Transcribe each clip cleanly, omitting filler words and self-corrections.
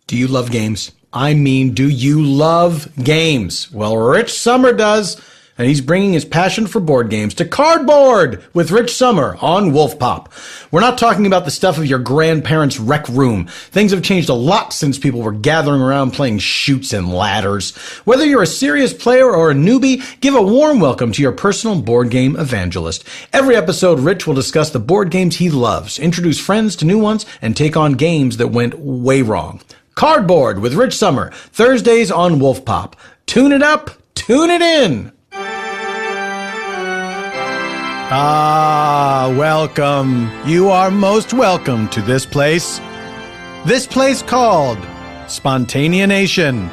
Do you love games? I mean, do you love games? Well, Rich Sommer does, and he's bringing his passion for board games to cardboard with Rich Sommer on Wolf Pop. We're not talking about the stuff of your grandparents' rec room. Things have changed a lot since people were gathering around playing chutes and ladders. Whether you're a serious player or a newbie, give a warm welcome to your personal board game evangelist. Every episode, Rich will discuss the board games he loves, introduce friends to new ones, and take on games that went way wrong. Cardboard with Rich Sommer, Thursdays on Wolf Pop. Tune it up, tune it in. Welcome. You are most welcome to this place. This place called SPONTANEANATION.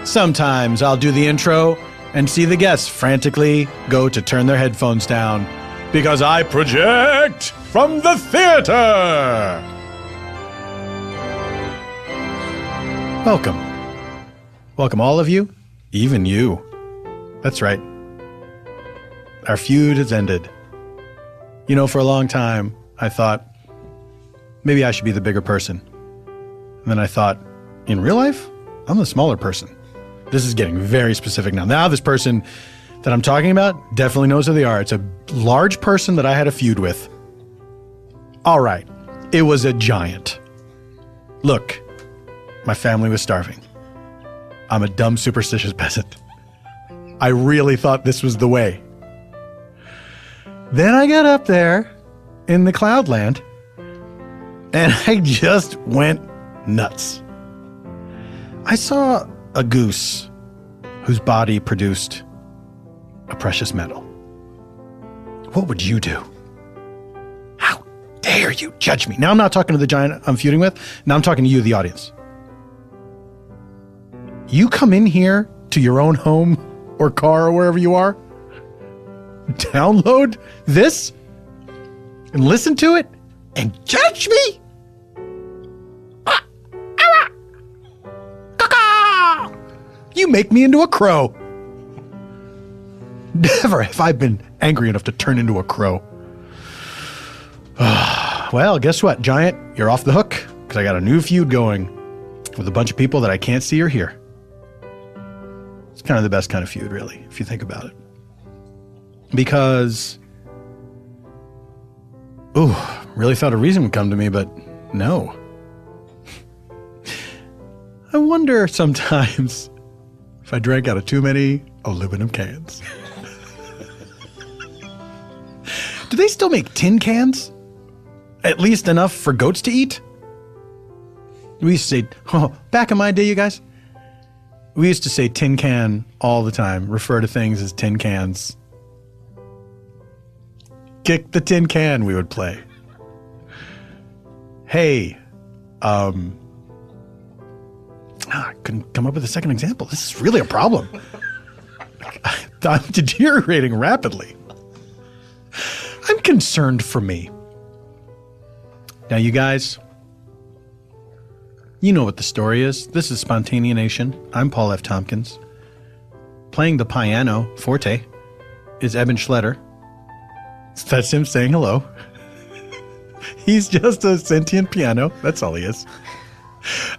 Sometimes I'll do the intro and see the guests frantically go to turn their headphones down because I project from the theater. Welcome. Welcome all of you, even you. That's right. Our feud has ended. You know, for a long time, I thought, maybe I should be the bigger person. And then I thought, in real life, I'm the smaller person. This is getting very specific now. Now this person that I'm talking about definitely knows who they are. It's a large person that I had a feud with. All right. It was a giant. Look. My family was starving. I'm a dumb, superstitious peasant. I really thought this was the way. Then I got up there in the cloudland and I just went nuts. I saw a goose whose body produced a precious metal. What would you do? How dare you judge me? Now I'm not talking to the giant I'm feuding with. Now I'm talking to you, the audience. You come in here to your own home or car or wherever you are, download this and listen to it and judge me? You make me into a crow. Never have I been angry enough to turn into a crow. Well, guess what, giant? You're off the hook because I got a new feud going with a bunch of people that I can't see or hear. It's kind of the best kind of feud, really, if you think about it. Because, really thought a reason would come to me, but no. I wonder sometimes if I drank out of too many aluminum cans. Do they still make tin cans? At least enough for goats to eat? We used to say, back in my day, you guys, we used to say tin can all the time, refer to things as tin cans. Kick the tin can, we would play. Hey, I couldn't come up with a second example. This is really a problem. I'm deteriorating rapidly. I'm concerned for me. Now, you guys, you know what the story is. This is SPONTANEANATION. I'm Paul F. Tompkins. Playing the piano forte is Eban Schletter. That's him saying hello. He's just a sentient piano. That's all he is.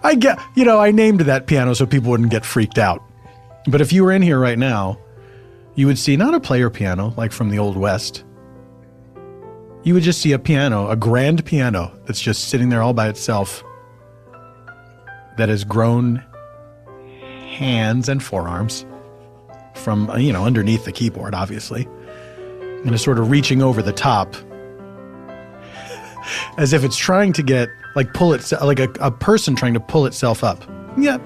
I named that piano so people wouldn't get freaked out. But if you were in here right now, you would see not a player piano like from the Old West. You would just see a piano, a grand piano that's just sitting there all by itself, that has grown hands and forearms from, underneath the keyboard, obviously, and is sort of reaching over the top as if it's trying to get, pull itself, like a person trying to pull itself up. Yeah.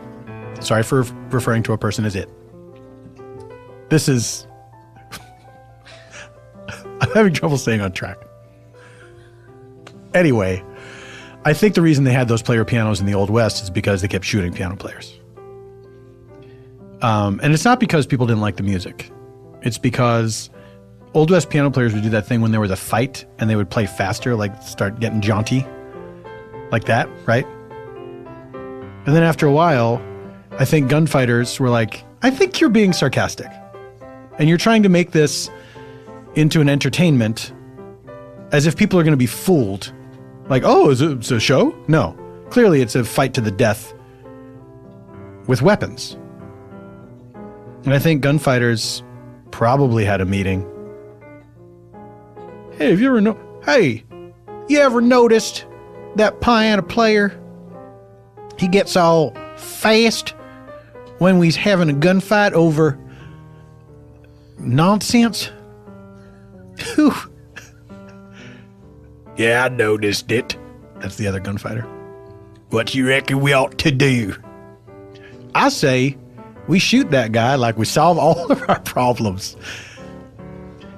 Sorry for referring to a person as it. This is... I'm having trouble staying on track. Anyway, I think the reason they had those player pianos in the Old West is because they kept shooting piano players. And it's not because people didn't like the music. It's because Old West piano players would do that thing when there was a fight and they would play faster, start getting jaunty. Like that, right? And then after a while, I think gunfighters were like, I think you're being sarcastic. And you're trying to make this into an entertainment as if people are going to be fooled. Like, oh, is it a show? No. Clearly it's a fight to the death with weapons. And I think gunfighters probably had a meeting. Hey, you ever noticed that piano player? He gets all fast when we's having a gunfight over nonsense. Whew. Yeah, I noticed it. That's the other gunfighter. What you reckon we ought to do? I say we shoot that guy like we solve all of our problems.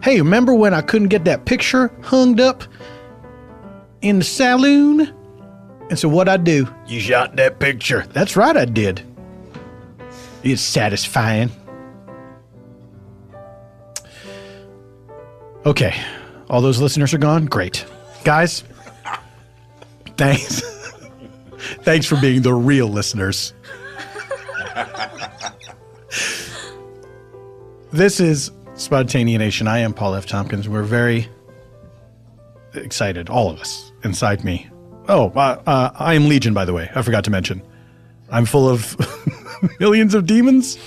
Hey, remember when I couldn't get that picture hung up in the saloon? And so what'd I do? You shot that picture. That's right, I did. It's satisfying. Okay, all those listeners are gone? Great. Guys, thanks. Thanks for being the real listeners. This is Spontaneanation. I am Paul F. Tompkins. We're very excited, all of us, inside me. Oh, I am Legion, by the way. I forgot to mention. I'm full of millions of demons.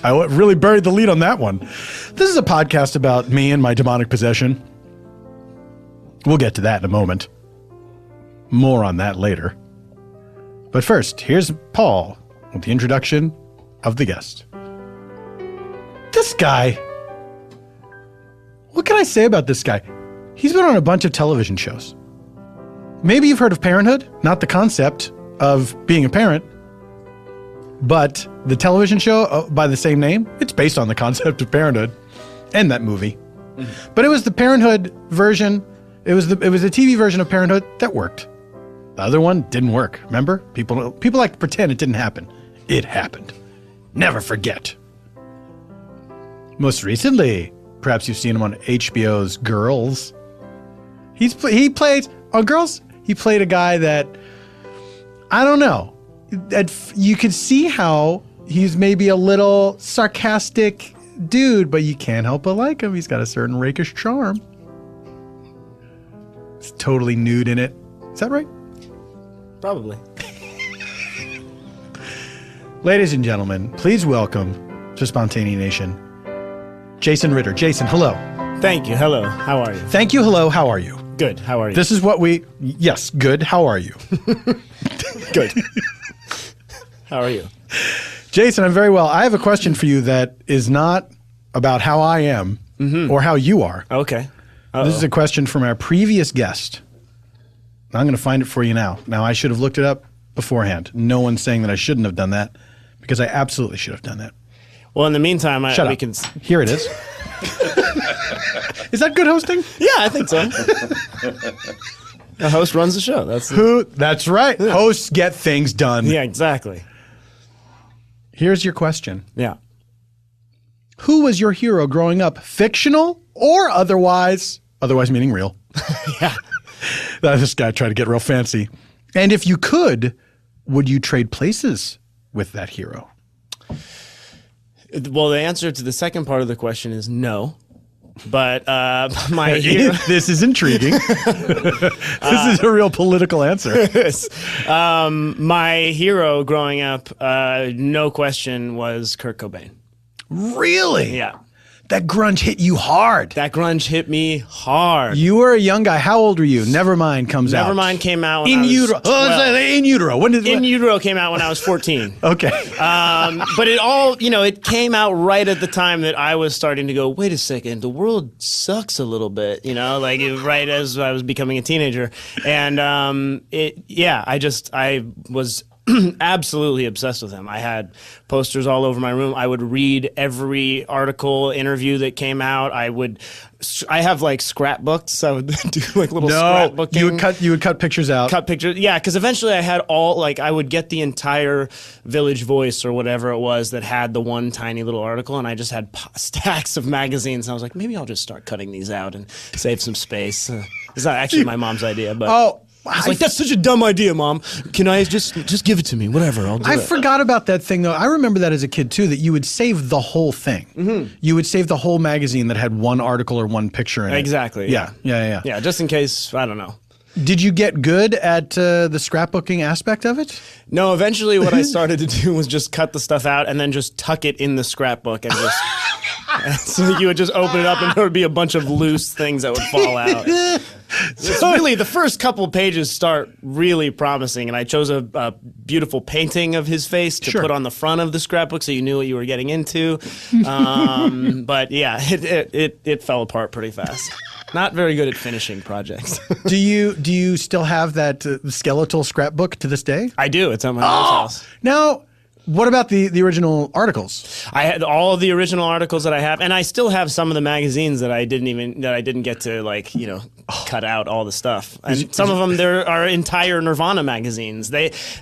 I really buried the lead on that one. This is a podcast about me and my demonic possession. We'll get to that in a moment. More on that later. But first, here's Paul with the introduction of the guest. This guy, what can I say about this guy? He's been on a bunch of television shows. Maybe you've heard of Parenthood, not the concept of being a parent, but the television show by the same name. It's based on the concept of Parenthood and that movie. Mm-hmm. But it was the Parenthood version. It was the TV version of Parenthood that worked. The other one didn't work. Remember? People like to pretend it didn't happen. It happened. Never forget. Most recently, perhaps you've seen him on HBO's Girls. He played on Girls. He played a guy that, I don't know. You could see how he's maybe a little sarcastic dude, but you can't help but like him. He's got a certain rakish charm. He's totally nude in it. Is that right? Probably. Ladies and gentlemen, please welcome to Spontaneanation, Jason Ritter. Jason, hello. Thank you. Hello. How are you? Thank you. Hello. How are you? Good. How are you? This is what yes, good. How are you? Good. How are you? Jason, I'm very well. I have a question for you that is not about how I am or how you are. Okay. Uh-oh. This is a question from our previous guest. I'm going to find it for you now. Now, I should have looked it up beforehand. No one's saying that I shouldn't have done that because I absolutely should have done that. Well, in the meantime, we can... Here it is. Is that good hosting? Yeah, I think so. The host runs the show. That's right. Yeah. Hosts get things done. Yeah, exactly. Here's your question. Yeah. Who was your hero growing up? Fictional or otherwise? Otherwise meaning real. Yeah. This guy tried to get real fancy. And if you could, would you trade places with that hero? Well, the answer to the second part of the question is no. But my hero... This is intriguing. This is a real political answer. My hero growing up, no question, was Kurt Cobain. Really? Yeah. That grunge hit you hard. That grunge hit me hard. You were a young guy. How old were you? Nevermind comes out. Nevermind came out when in I was utero. In utero. When did In Utero came out when I was 14. Okay. But it all, it came out right at the time that I was starting to go, wait a second, the world sucks a little bit, right as I was becoming a teenager. And I was absolutely obsessed with him. I had posters all over my room. I would read every article, interview that came out. I have like scrapbooks. I would do like little scrapbooking. You would cut pictures out. Cut pictures. Yeah, because eventually I had I would get the entire Village Voice or whatever it was that had the one tiny little article, and I just had stacks of magazines. And I was like, maybe I'll just start cutting these out and save some space. It's not actually my mom's idea, but... I was like, that's such a dumb idea, Mom. Can I just give it to me? Whatever, I'll do it. I forgot about that thing, though. I remember that as a kid, too, that you would save the whole thing. Mm-hmm. You would save the whole magazine that had one article or one picture in it. Exactly. Yeah, just in case, I don't know. Did you get good at the scrapbooking aspect of it? No, eventually what I started to do was just cut the stuff out and then just tuck it in the scrapbook and just... and so you would just open it up and there would be a bunch of loose things that would fall out. It's really, the first couple pages start really promising, and I chose a beautiful painting of his face to put on the front of the scrapbook so you knew what you were getting into. But yeah, it fell apart pretty fast. Not very good at finishing projects. Do you still have that skeletal scrapbook to this day? I do. It's at my mom's house. Now, what about the original articles? I had all of the original articles that I have, and I still have some of the magazines that I didn't get to cut out all the stuff. And some of them, there are entire Nirvana magazines.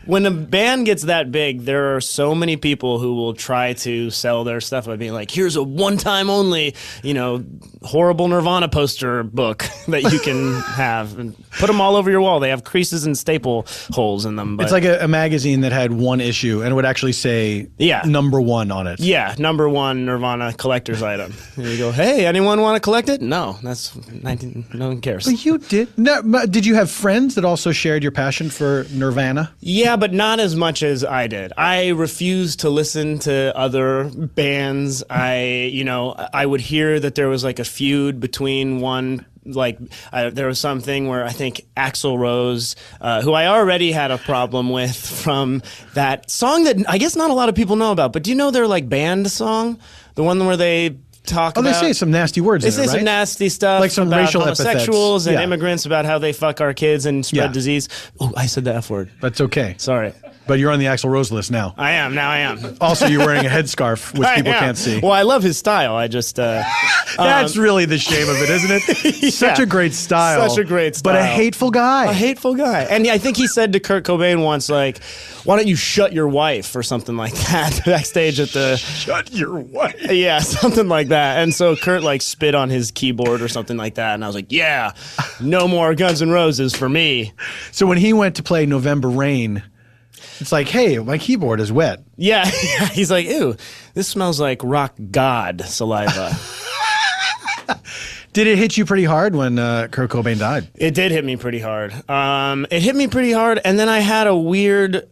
When a band gets that big, there are so many people who will try to sell their stuff by being like, here's a one-time only, horrible Nirvana poster book that you can have, and put them all over your wall. They have creases and staple holes in them. But it's like a magazine that had one issue and would actually say number one on it. Yeah, number one Nirvana collector's item. And you go, hey, anyone want to collect it? No, that's 19. No one cares. But you did. No, did you have friends that also shared your passion for Nirvana? Yeah, but not as much as I did. I refused to listen to other bands. I would hear that there was like a feud between one. There was something where I think Axl Rose, who I already had a problem with from that song that I guess not a lot of people know about, but do you know their band song? The one where they talk about... they say some nasty words in it, right? They say some nasty stuff like some about racial homosexuals epithets. and immigrants, about how they fuck our kids and spread disease. Oh, I said the F word. That's okay. Sorry. But you're on the Axl Rose list now. I am. Also, you're wearing a headscarf, which people can't see. Well, I love his style. I just... That's really the shame of it, isn't it? Such a great style. Such a great style. But a hateful guy. A hateful guy. And I think he said to Kurt Cobain once, why don't you shut your wife or something like that backstage at the... Shut your wife? Yeah, something like that. And so Kurt spit on his keyboard or something like that. And I was like, yeah, no more Guns N' Roses for me. So when he went to play November Rain... It's like, hey, my keyboard is wet. Yeah, he's like, ew, this smells like rock god saliva. Did it hit you pretty hard when Kurt Cobain died? It did hit me pretty hard. It hit me pretty hard, and then I had a weird,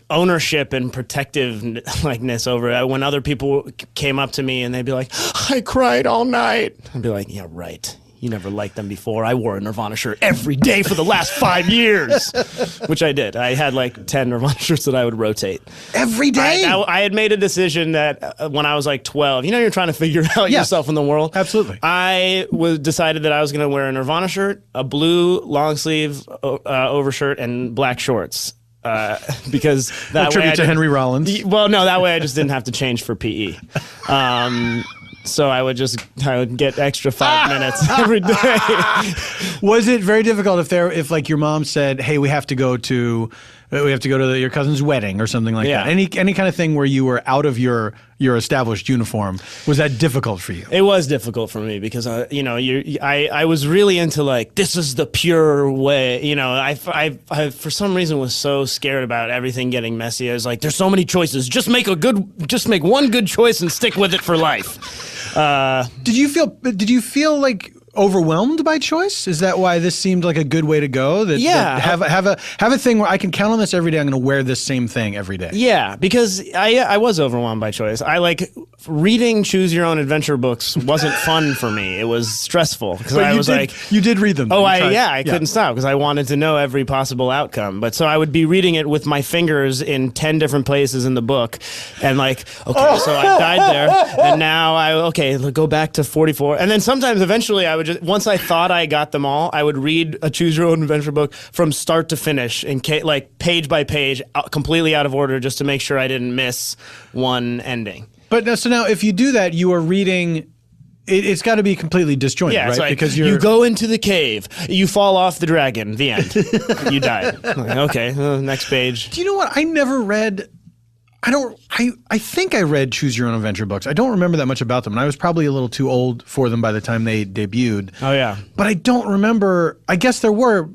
ownership and protectiveness over it. When other people came up to me and they'd be like, I cried all night. I'd be like, yeah, right. You never liked them before. I wore a Nirvana shirt every day for the last 5 years, which I did. I had 10 Nirvana shirts that I would rotate. Every day? I had made a decision that when I was 12, you're trying to figure out yourself in the world. Absolutely. I decided that I was going to wear a Nirvana shirt, a blue long sleeve overshirt, and black shorts. Because that way tribute to Henry Rollins. Well, no, that way I just didn't have to change for PE. So I would get extra 5 minutes every day. Was it very difficult if your mom said, "Hey, we have to go to your cousin's wedding" or something like that? Any kind of thing where you were out of your established uniform, was that difficult for you? It was difficult for me because I was really into this is the pure way. I for some reason was so scared about everything getting messy. I was like, there's so many choices. Just make one good choice and stick with it for life. Did you feel overwhelmed by choice? Is that why this seemed like a good way to go? Have a thing where I can count on this every day. I'm going to wear this same thing every day. Yeah, because I was overwhelmed by choice. Reading choose your own adventure books wasn't fun for me. It was stressful because I was you did read them. I couldn't stop because I wanted to know every possible outcome. But so I would be reading it with my fingers in 10 different places in the book, and so I died there, and now go back to 44, and then sometimes eventually I would just, once I thought I got them all, I would read a choose your own adventure book from start to finish, page by page, completely out of order, just to make sure I didn't miss one ending. But now if you do that, you are reading. It's got to be completely disjointed, right? Because you go into the cave, you fall off the dragon. The end. You died. Next page. Do you know what? I never read. I think I read Choose Your Own Adventure books. I don't remember that much about them, and I was probably a little too old for them by the time they debuted. Oh, yeah. But I don't remember. I guess there were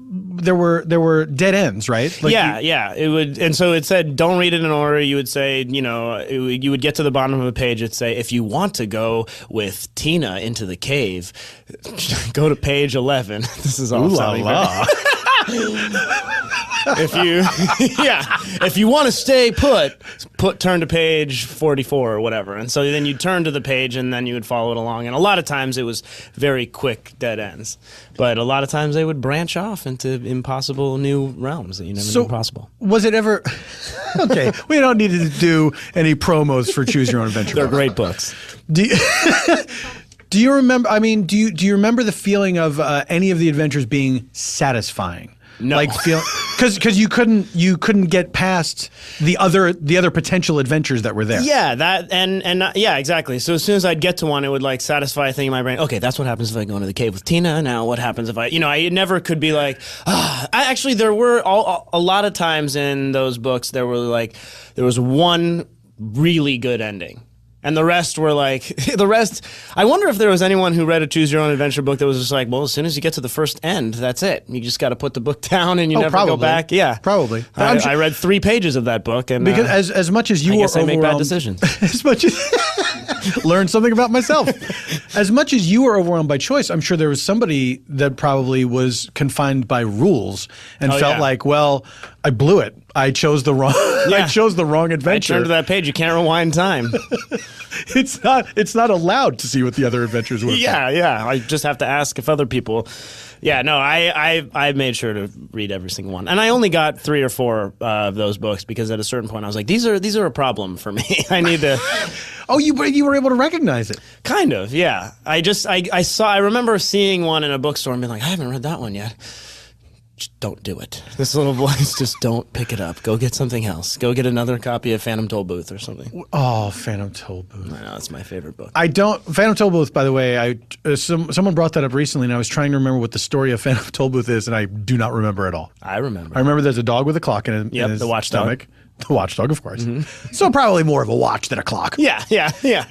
were dead ends, right? Like yeah. It would, and so it said, don't read it in order. You would say, you would get to the bottom of the page. It'd say, if you want to go with Tina into the cave, go to page 11. This is all Ooh la la. If you want to stay turn to page 44 or whatever. And so then you'd turn to the page and then you would follow it along. And a lot of times it was very quick dead ends. But a lot of times they would branch off into impossible new realms that you never knew were possible. Was it ever... Okay, we don't need to do any promos for Choose Your Own Adventure. They're great books. Do you remember, do you remember the feeling of any of the adventures being satisfying? No, like because you couldn't get past the other potential adventures that were there. Yeah, that and yeah, exactly. So as soon as I'd get to one, it would like satisfy a thing in my brain. Okay, that's what happens if I go into the cave with Tina. Now what happens if I never could be like, actually there were a lot of times in those books there was one really good ending. And the rest were like, I wonder if there was anyone who read a Choose Your Own Adventure book that was just like, well, as soon as you get to the first end, that's it. You just got to put the book down and you never go back. Yeah. Probably. I read 3 pages of that book. And because as much as you were overwhelmed. I make bad decisions. As much as, learn something about myself. As much as you were overwhelmed by choice, I'm sure there was somebody that probably was confined by rules and felt like, well, I blew it. I chose the wrong. I chose the wrong adventure. I turned to that page. You can't rewind time. It's not allowed to see what the other adventures were. Yeah. I just have to ask if other people. Yeah, no, I made sure to read every single one, and I only got 3 or 4 of those books because at a certain point I was like, these are a problem for me. I need to. Oh, you were able to recognize it. Kind of, yeah. I remember seeing one in a bookstore and being like, I haven't read that one yet. Just don't do it. This little voice, just don't pick it up. Go get something else. Go get another copy of Phantom Tollbooth or something. Oh, Phantom Tollbooth. I know, that's my favorite book. Phantom Tollbooth, by the way, someone brought that up recently, and I was trying to remember what the story of Phantom Tollbooth is, and I do not remember at all. I remember. I remember there's a dog with a clock in his the watchdog. stomach. The watchdog, of course. Mm-hmm. So probably more of a watch than a clock. Yeah.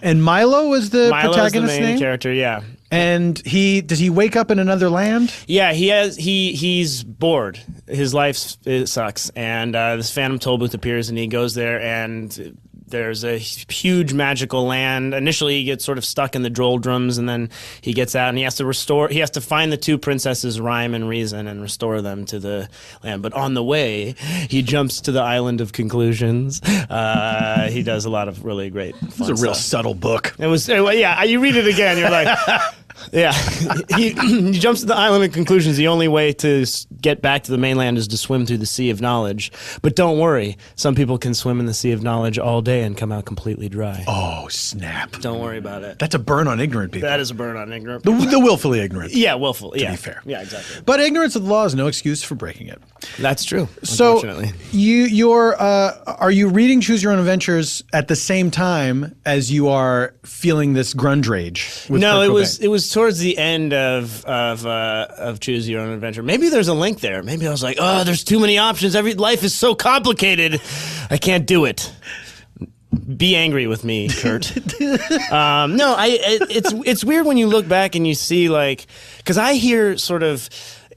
And Milo is the protagonist's the main name? character, yeah. And does he wake up in another land? Yeah, he's bored. His life sucks, and this Phantom Tollbooth appears, and he goes there, and there's a huge magical land. Initially, he gets sort of stuck in the doldrums, and then he gets out, and he has to find the 2 princesses, Rhyme and Reason, and restore them to the land. But on the way, he jumps to the Island of Conclusions. He does a lot of really great fun stuff. It's a real subtle book. You read it again, you're like... Yeah, he jumps to the Island of Conclusions. The only way to get back to the mainland is to swim through the Sea of Knowledge. But don't worry, some people can swim in the Sea of Knowledge all day and come out completely dry. Oh, snap. Don't worry about it. That's a burn on ignorant people. That is a burn on ignorant people. The willfully ignorant. Yeah, willful. To be fair. Yeah, exactly. But ignorance of the law is no excuse for breaking it. That's true, so unfortunately. Are you reading Choose Your Own Adventures at the same time as you are feeling this grunge rage? No, it was towards the end of Choose Your Own Adventure. Maybe there's a link there. Maybe I was like, oh, there's too many options. Life is so complicated. I can't do it. Be angry with me, Kurt. No, it's weird when you look back and you see because I hear sort of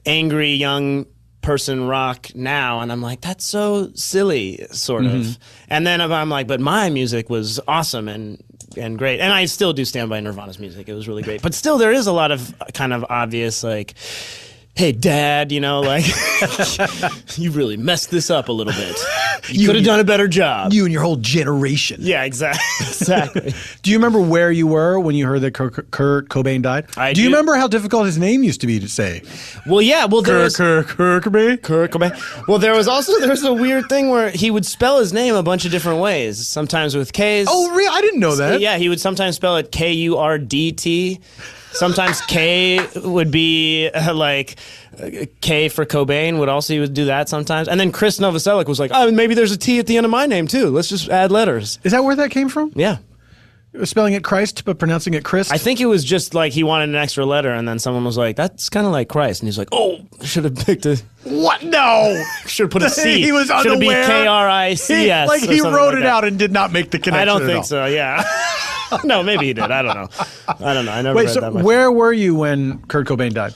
angry young person rock now, and I'm like, that's so silly, sort of. And then I'm like, but my music was awesome and great, and I still do stand by Nirvana's music. It was really great, but still, there is a lot of kind of obvious hey, Dad, you really messed this up a little bit. You could have done a better job. You and your whole generation. Yeah, exactly. Do you remember where you were when you heard that Kurt Cobain died? Do you remember how difficult his name used to be to say? Well, yeah. Well, Kurt Cobain. Kurt Cobain. Well, there was a weird thing where he would spell his name a bunch of different ways. Sometimes with K's. Oh, really? I didn't know that. Yeah, he would sometimes spell it Kurdt. Sometimes K would be K for Cobain he would do that sometimes. And then Chris Novoselic was like, oh, maybe there's a T at the end of my name too. Let's just add letters. Is that where that came from? Yeah. Spelling it Christ, but pronouncing it Chris? I think it was just he wanted an extra letter, and then someone was like, that's kind of like Christ. And he's like, oh, should have picked a... What? No! Should have put a C. He was unaware. Should have been Krics. He wrote it out and did not make the connection. I don't think so, yeah. No, maybe he did. I don't know. I never read that much. Where were you when Kurt Cobain died?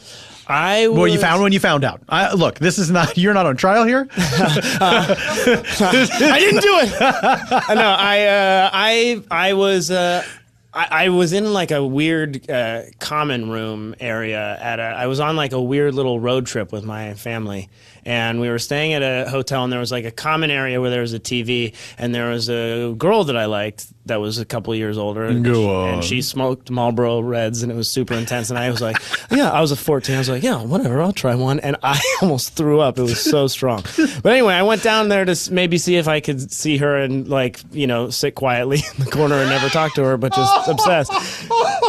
Well, you found when you found out. Look, this is not. You're not on trial here. I didn't do it. No, I was in like a weird common room area I was on like a weird little road trip with my family, and we were staying at a hotel, and there was like a common area where there was a TV, and there was a girl that I liked that was a couple years older, and she smoked Marlboro Reds, and it was super intense, and I was like, yeah, I was 14, I was like, yeah, whatever, I'll try one, and I almost threw up. It was so strong. But anyway, I went down there to maybe see if I could see her and like, you know, sit quietly in the corner and never talk to her, but just obsessed.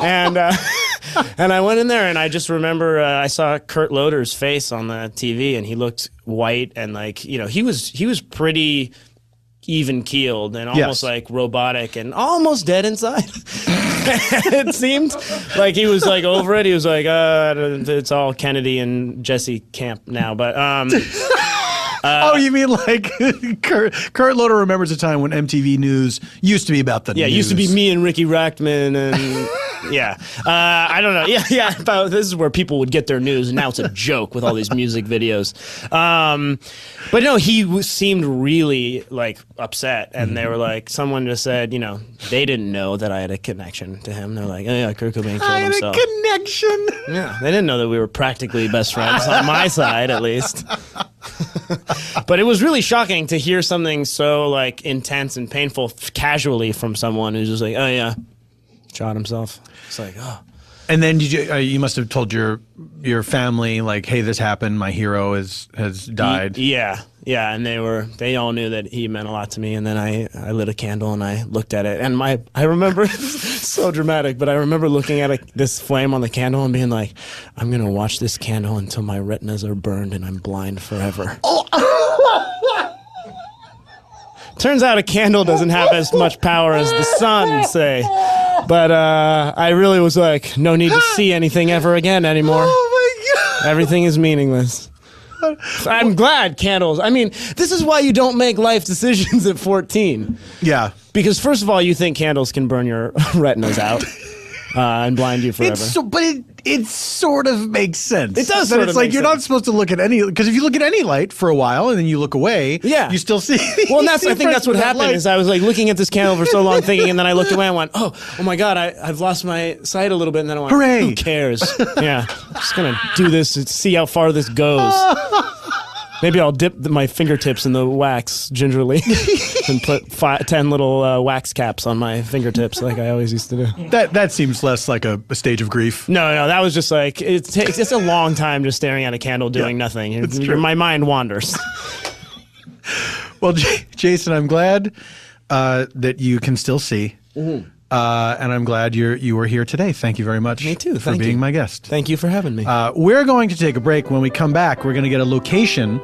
And I went in there, and I just remember I saw Kurt Loder's face on the TV, and he looked white, and like, you know, he was pretty even keeled and almost like robotic and almost dead inside. It seemed like he was like over it. He was like, it's all Kennedy and Jesse Camp now. But oh, you mean like Kurt Loder remembers a time when MTV News used to be about the news. Yeah, it used to be me and Ricky Rackman and yeah. I don't know. Yeah. This is where people would get their news, and now it's a joke with all these music videos. But no, he seemed really like upset, and they were like, someone just said, you know, they didn't know that I had a connection to him. They're like, oh yeah, Kurt Cobain killed himself. I had a connection. Yeah, they didn't know that we were practically best friends on my side, at least. But it was really shocking to hear something so like intense and painful casually from someone who's just like, oh yeah, shot himself. It's like, oh. And then did you must have told your family like, hey, this happened. My hero has died. Yeah, and they all knew that he meant a lot to me. And then I lit a candle and I looked at it, and I remember so dramatic, but I remember looking at this flame on the candle and being like, I'm gonna watch this candle until my retinas are burned and I'm blind forever. Turns out a candle doesn't have as much power as the sun, say. But I really was like, no need to see anything ever again anymore. Oh my God. Everything is meaningless. I'm glad candles. I mean, this is why you don't make life decisions at 14. Yeah. Because first of all, you think candles can burn your retinas out and blind you forever. But it sort of makes sense. It does. But it's like you're not supposed to look at any, because if you look at any light for a while and then you look away, you still see. Well, and I think that's what happened. Is I was like looking at this candle for so long, thinking, and then I looked away and went, oh my God, I've lost my sight a little bit, and then I went, hooray! Who cares? Yeah, I'm just gonna do this and see how far this goes. Maybe I'll dip my fingertips in the wax gingerly and put 10 little wax caps on my fingertips like I always used to do. That seems less like a stage of grief. No, that was just like, it's a long time just staring at a candle doing nothing. It's true. My mind wanders. Well, Jason, I'm glad that you can still see. Mm-hmm. And I'm glad you were here today. Thank you very much. Me too. For being my guest. Thank you for having me. We're going to take a break. When we come back, we're going to get a location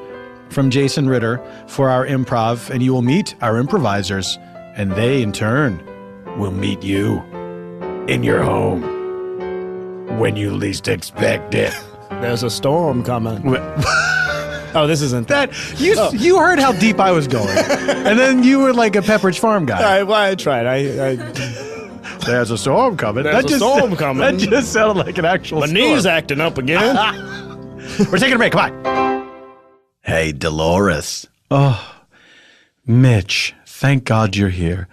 from Jason Ritter for our improv, and you will meet our improvisers, and they, in turn, will meet you in your home when you least expect it. There's a storm coming. Oh, this isn't that. You heard how deep I was going, and then you were like a Pepperidge Farm guy. I tried. There's a storm coming. There's a storm coming. That just sounded like an actual storm. My knee's acting up again. We're taking a break. Come on. Hey, Dolores. Oh, Mitch, thank God you're here.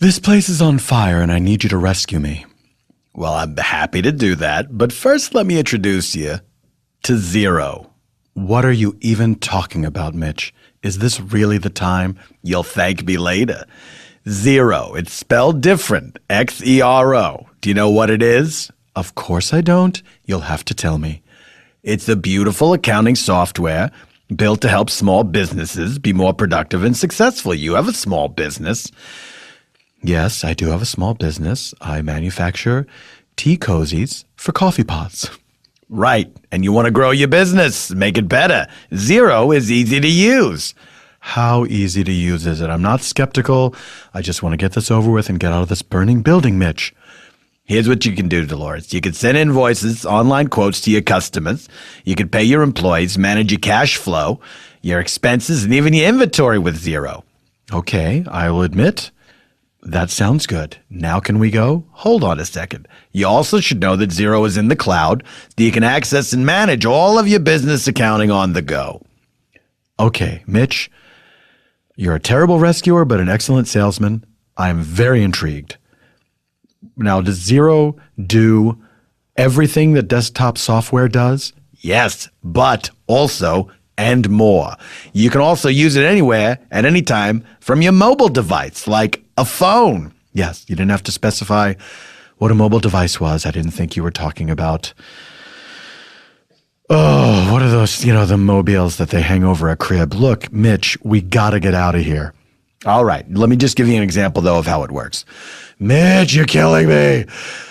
This place is on fire and I need you to rescue me. Well, I'm happy to do that, but first let me introduce you to Zero. What are you even talking about, Mitch? Is this really the time? You'll thank me later. Zero, it's spelled different, X-E-R-O. Do you know what it is? Of course I don't. You'll have to tell me. It's a beautiful accounting software built to help small businesses be more productive and successful. You have a small business. Yes, I do have a small business. I manufacture tea cozies for coffee pots. Right, and you want to grow your business, make it better. Zero is easy to use. How easy to use is it? I'm not skeptical. I just want to get this over with and get out of this burning building, Mitch. Here's what you can do, Dolores. You can send invoices, online quotes to your customers. You can pay your employees, manage your cash flow, your expenses, and even your inventory with Zero. Okay, I will admit, That sounds good. Now can we go? Hold on a second. You also should know that Xero is in the cloud, that you can access and manage all of your business accounting on the go. Okay, Mitch, you're a terrible rescuer, but an excellent salesman. I am very intrigued. Now, does Xero do everything that desktop software does? Yes, but also and more. You can also use it anywhere at any time from your mobile device, like a phone. Yes, you didn't have to specify what a mobile device was. I didn't think you were talking about, oh, what are those, the mobiles that they hang over a crib? Look, Mitch, we got to get out of here. All right, let me just give you an example, though, of how it works. Mitch, you're killing me.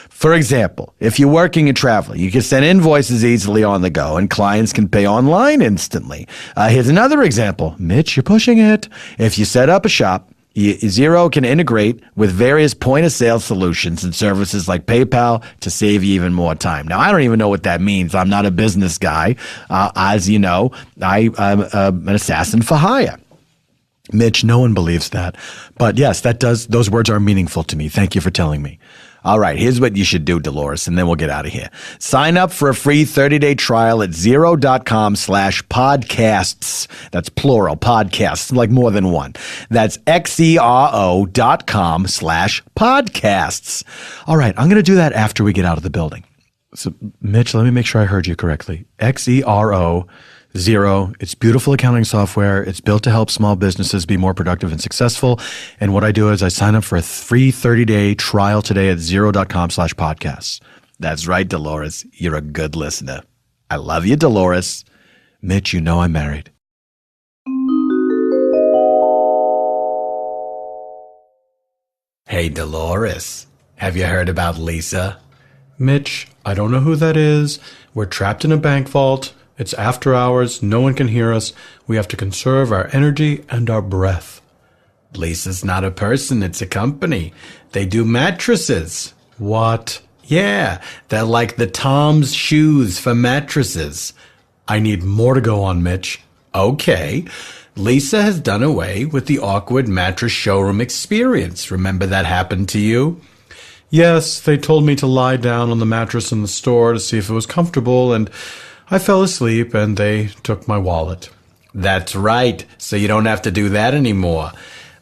For example, if you're working and traveling, you can send invoices easily on the go, and clients can pay online instantly. Here's another example. Mitch, you're pushing it. If you set up a shop, Xero can integrate with various point-of-sale solutions and services like PayPal to save you even more time. Now, I don't even know what that means. I'm not a business guy. As you know, I'm an assassin for hire. Mitch, no one believes that. But yes, those words are meaningful to me. Thank you for telling me. All right, here's what you should do, Dolores, and then we'll get out of here. Sign up for a free 30-day trial at xero.com/podcasts. That's plural, podcasts, like more than one. That's xero.com/podcasts. All right, I'm going to do that after we get out of the building. So, Mitch, let me make sure I heard you correctly. Xero. Xero, it's beautiful accounting software. It's built to help small businesses be more productive and successful. And what I do is I sign up for a free 30-day trial today at xero.com/podcasts. That's right, Dolores. You're a good listener. I love you, Dolores. Mitch, you know I'm married. Hey, Dolores. Have you heard about Lisa? Mitch, I don't know who that is. We're trapped in a bank vault. It's after hours. No one can hear us. We have to conserve our energy and our breath. Lisa's not a person. It's a company. They do mattresses. What? Yeah, they're like the Tom's shoes for mattresses. I need more to go on, Mitch. Okay. Lisa has done away with the awkward mattress showroom experience. Remember that happened to you? Yes, they told me to lie down on the mattress in the store to see if it was comfortable, and I fell asleep, and they took my wallet. That's right, so you don't have to do that anymore.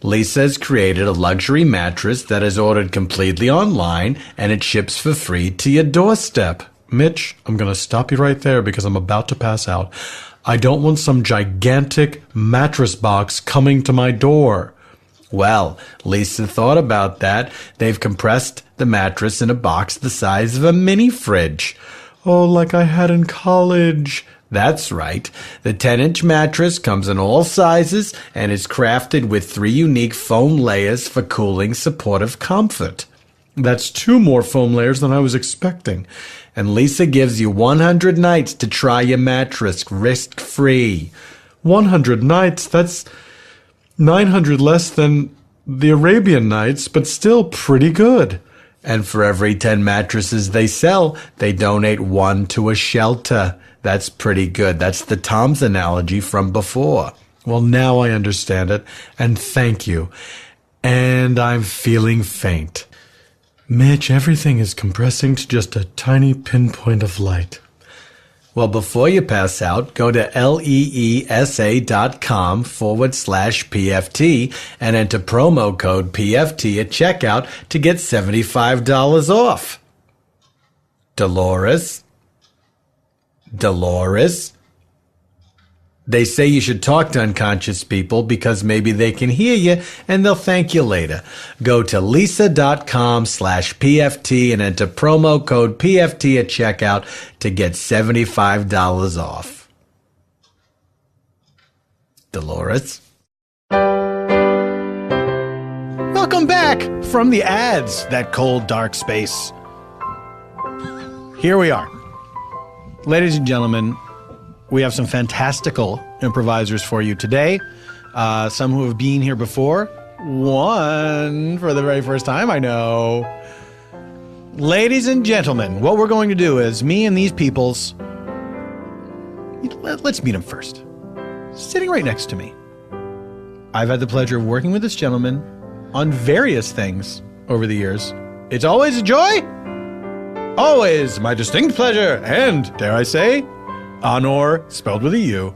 Lisa has created a luxury mattress that is ordered completely online, and it ships for free to your doorstep. Mitch, I'm going to stop you right there because I'm about to pass out. I don't want some gigantic mattress box coming to my door. Well, Lisa thought about that. They've compressed the mattress in a box the size of a mini fridge. Oh, like I had in college. That's right. The 10-inch mattress comes in all sizes and is crafted with 3 unique foam layers for cooling, supportive comfort. That's 2 more foam layers than I was expecting. And Lisa gives you 100 nights to try your mattress risk-free. 100 nights? That's 900 less than the Arabian Nights, but still pretty good. And for every 10 mattresses they sell, they donate 1 to a shelter. That's pretty good. That's the Tom's analogy from before. Well, now I understand it, and thank you. And I'm feeling faint. Mitch, everything is compressing to just a tiny pinpoint of light. Well, before you pass out, go to leesa.com/PFT and enter promo code PFT at checkout to get $75 off. Dolores? They say you should talk to unconscious people because maybe they can hear you and they'll thank you later. Go to leesa.com/PFT and enter promo code PFT at checkout to get $75 off. Dolores? Welcome back from the ads, that cold, dark space. Here we are. Ladies and gentlemen, we have some fantastical improvisers for you today. Some who have been here before. One for the very first time, I know. Ladies and gentlemen, what we're going to do is me and these peoples, let's meet them first. Sitting right next to me. I've had the pleasure of working with this gentleman on various things over the years. It's always a joy, always my distinct pleasure, and, dare I say, honor, spelled with a U.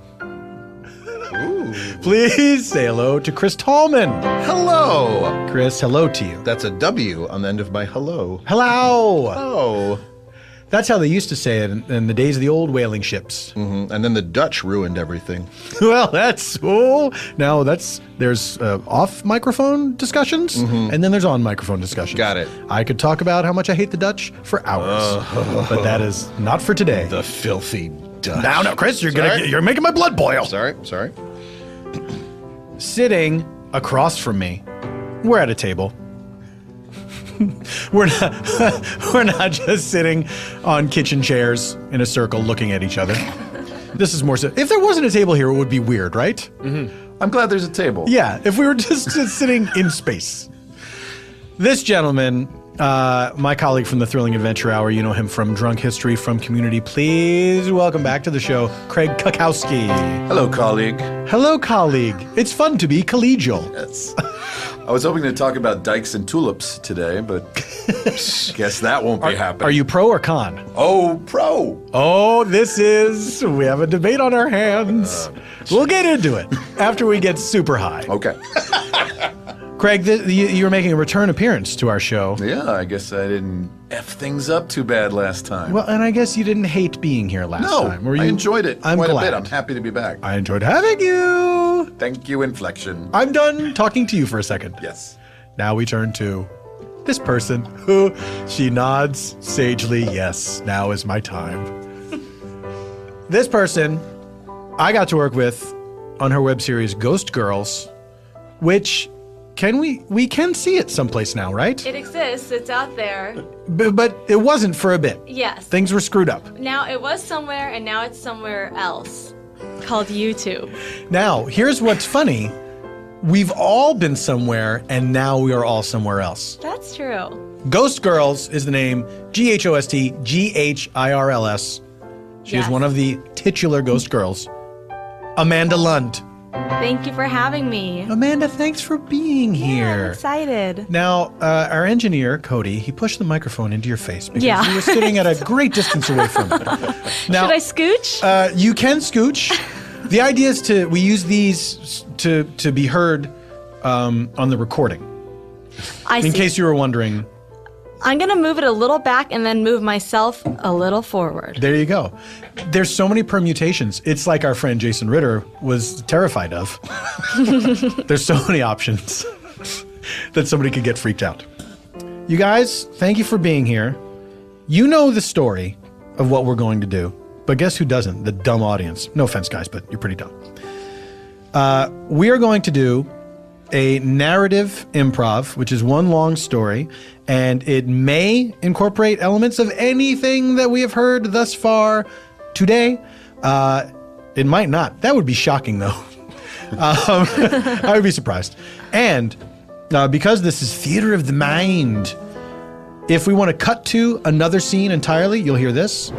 Ooh. Please say hello to Chris Tallman. Hello. Chris, hello to you. That's a W on the end of my hello. Hello. Oh. That's how they used to say it in the days of the old whaling ships. Mm-hmm. And then the Dutch ruined everything. Well, there's off microphone discussions, and then there's on microphone discussions. Got it. I could talk about how much I hate the Dutch for hours, but that is not for today. The filthy Dutch. Now, Chris, you're making my blood boil. Sorry. Sitting across from me, we're at a table. We're not just sitting on kitchen chairs in a circle looking at each other. This is more so. If there wasn't a table here, it would be weird, right? Mm-hmm. I'm glad there's a table. Yeah, if we were just sitting in space. This gentleman, my colleague from the Thrilling Adventure Hour, you know him from Drunk History, from Community. Please welcome back to the show, Craig Cackowski. Hello, colleague. Hello, colleague. It's fun to be collegial. Yes. I was hoping to talk about dykes and tulips today, but guess that won't be happening. Are you pro or con? Oh, pro. Oh, we have a debate on our hands. We'll get into it after we get super high. Okay. Craig, you were making a return appearance to our show. Yeah, I guess I didn't F things up too bad last time. Well, and I guess you didn't hate being here last time. No, I enjoyed it I'm quite glad. a bit. I'm happy to be back. I enjoyed having you. Thank you, inflection. I'm done talking to you for a second. Yes. Now we turn to this person who she nods sagely. Yes, now is my time. This person I got to work with on her web series Ghost Girls, which we can see it someplace now, right? It exists. It's out there. But it wasn't for a bit. Yes. Things were screwed up. Now it was somewhere, and now it's somewhere else, called YouTube. Now, here's what's funny. We've all been somewhere, and now we are all somewhere else. That's true. Ghost Girls is the name. GHOST, She is Yes. one of the titular Ghost Girls. Amanda Lund. Thank you for having me. Amanda, thanks for being Yeah, I'm here. excited. Now, our engineer, Cody, he pushed the microphone into your face because Yeah. you were sitting at a great distance away from it. Now, Should I scooch? you can scooch. The idea is we use these to be heard on the recording. In case you were wondering. I'm going to move it a little back and then move myself a little forward. There you go. There's so many permutations. It's like our friend Jason Ritter was terrified of. There's so many options that somebody could get freaked out. You guys, thank you for being here. You know the story of what we're going to do, but guess who doesn't? The dumb audience. No offense, guys, but you're pretty dumb. We are going to do a narrative improv, which is one long story, and it may incorporate elements of anything that we have heard thus far today. It might not. That would be shocking, though. I would be surprised. And because this is theater of the mind, if we want to cut to another scene entirely, you'll hear this.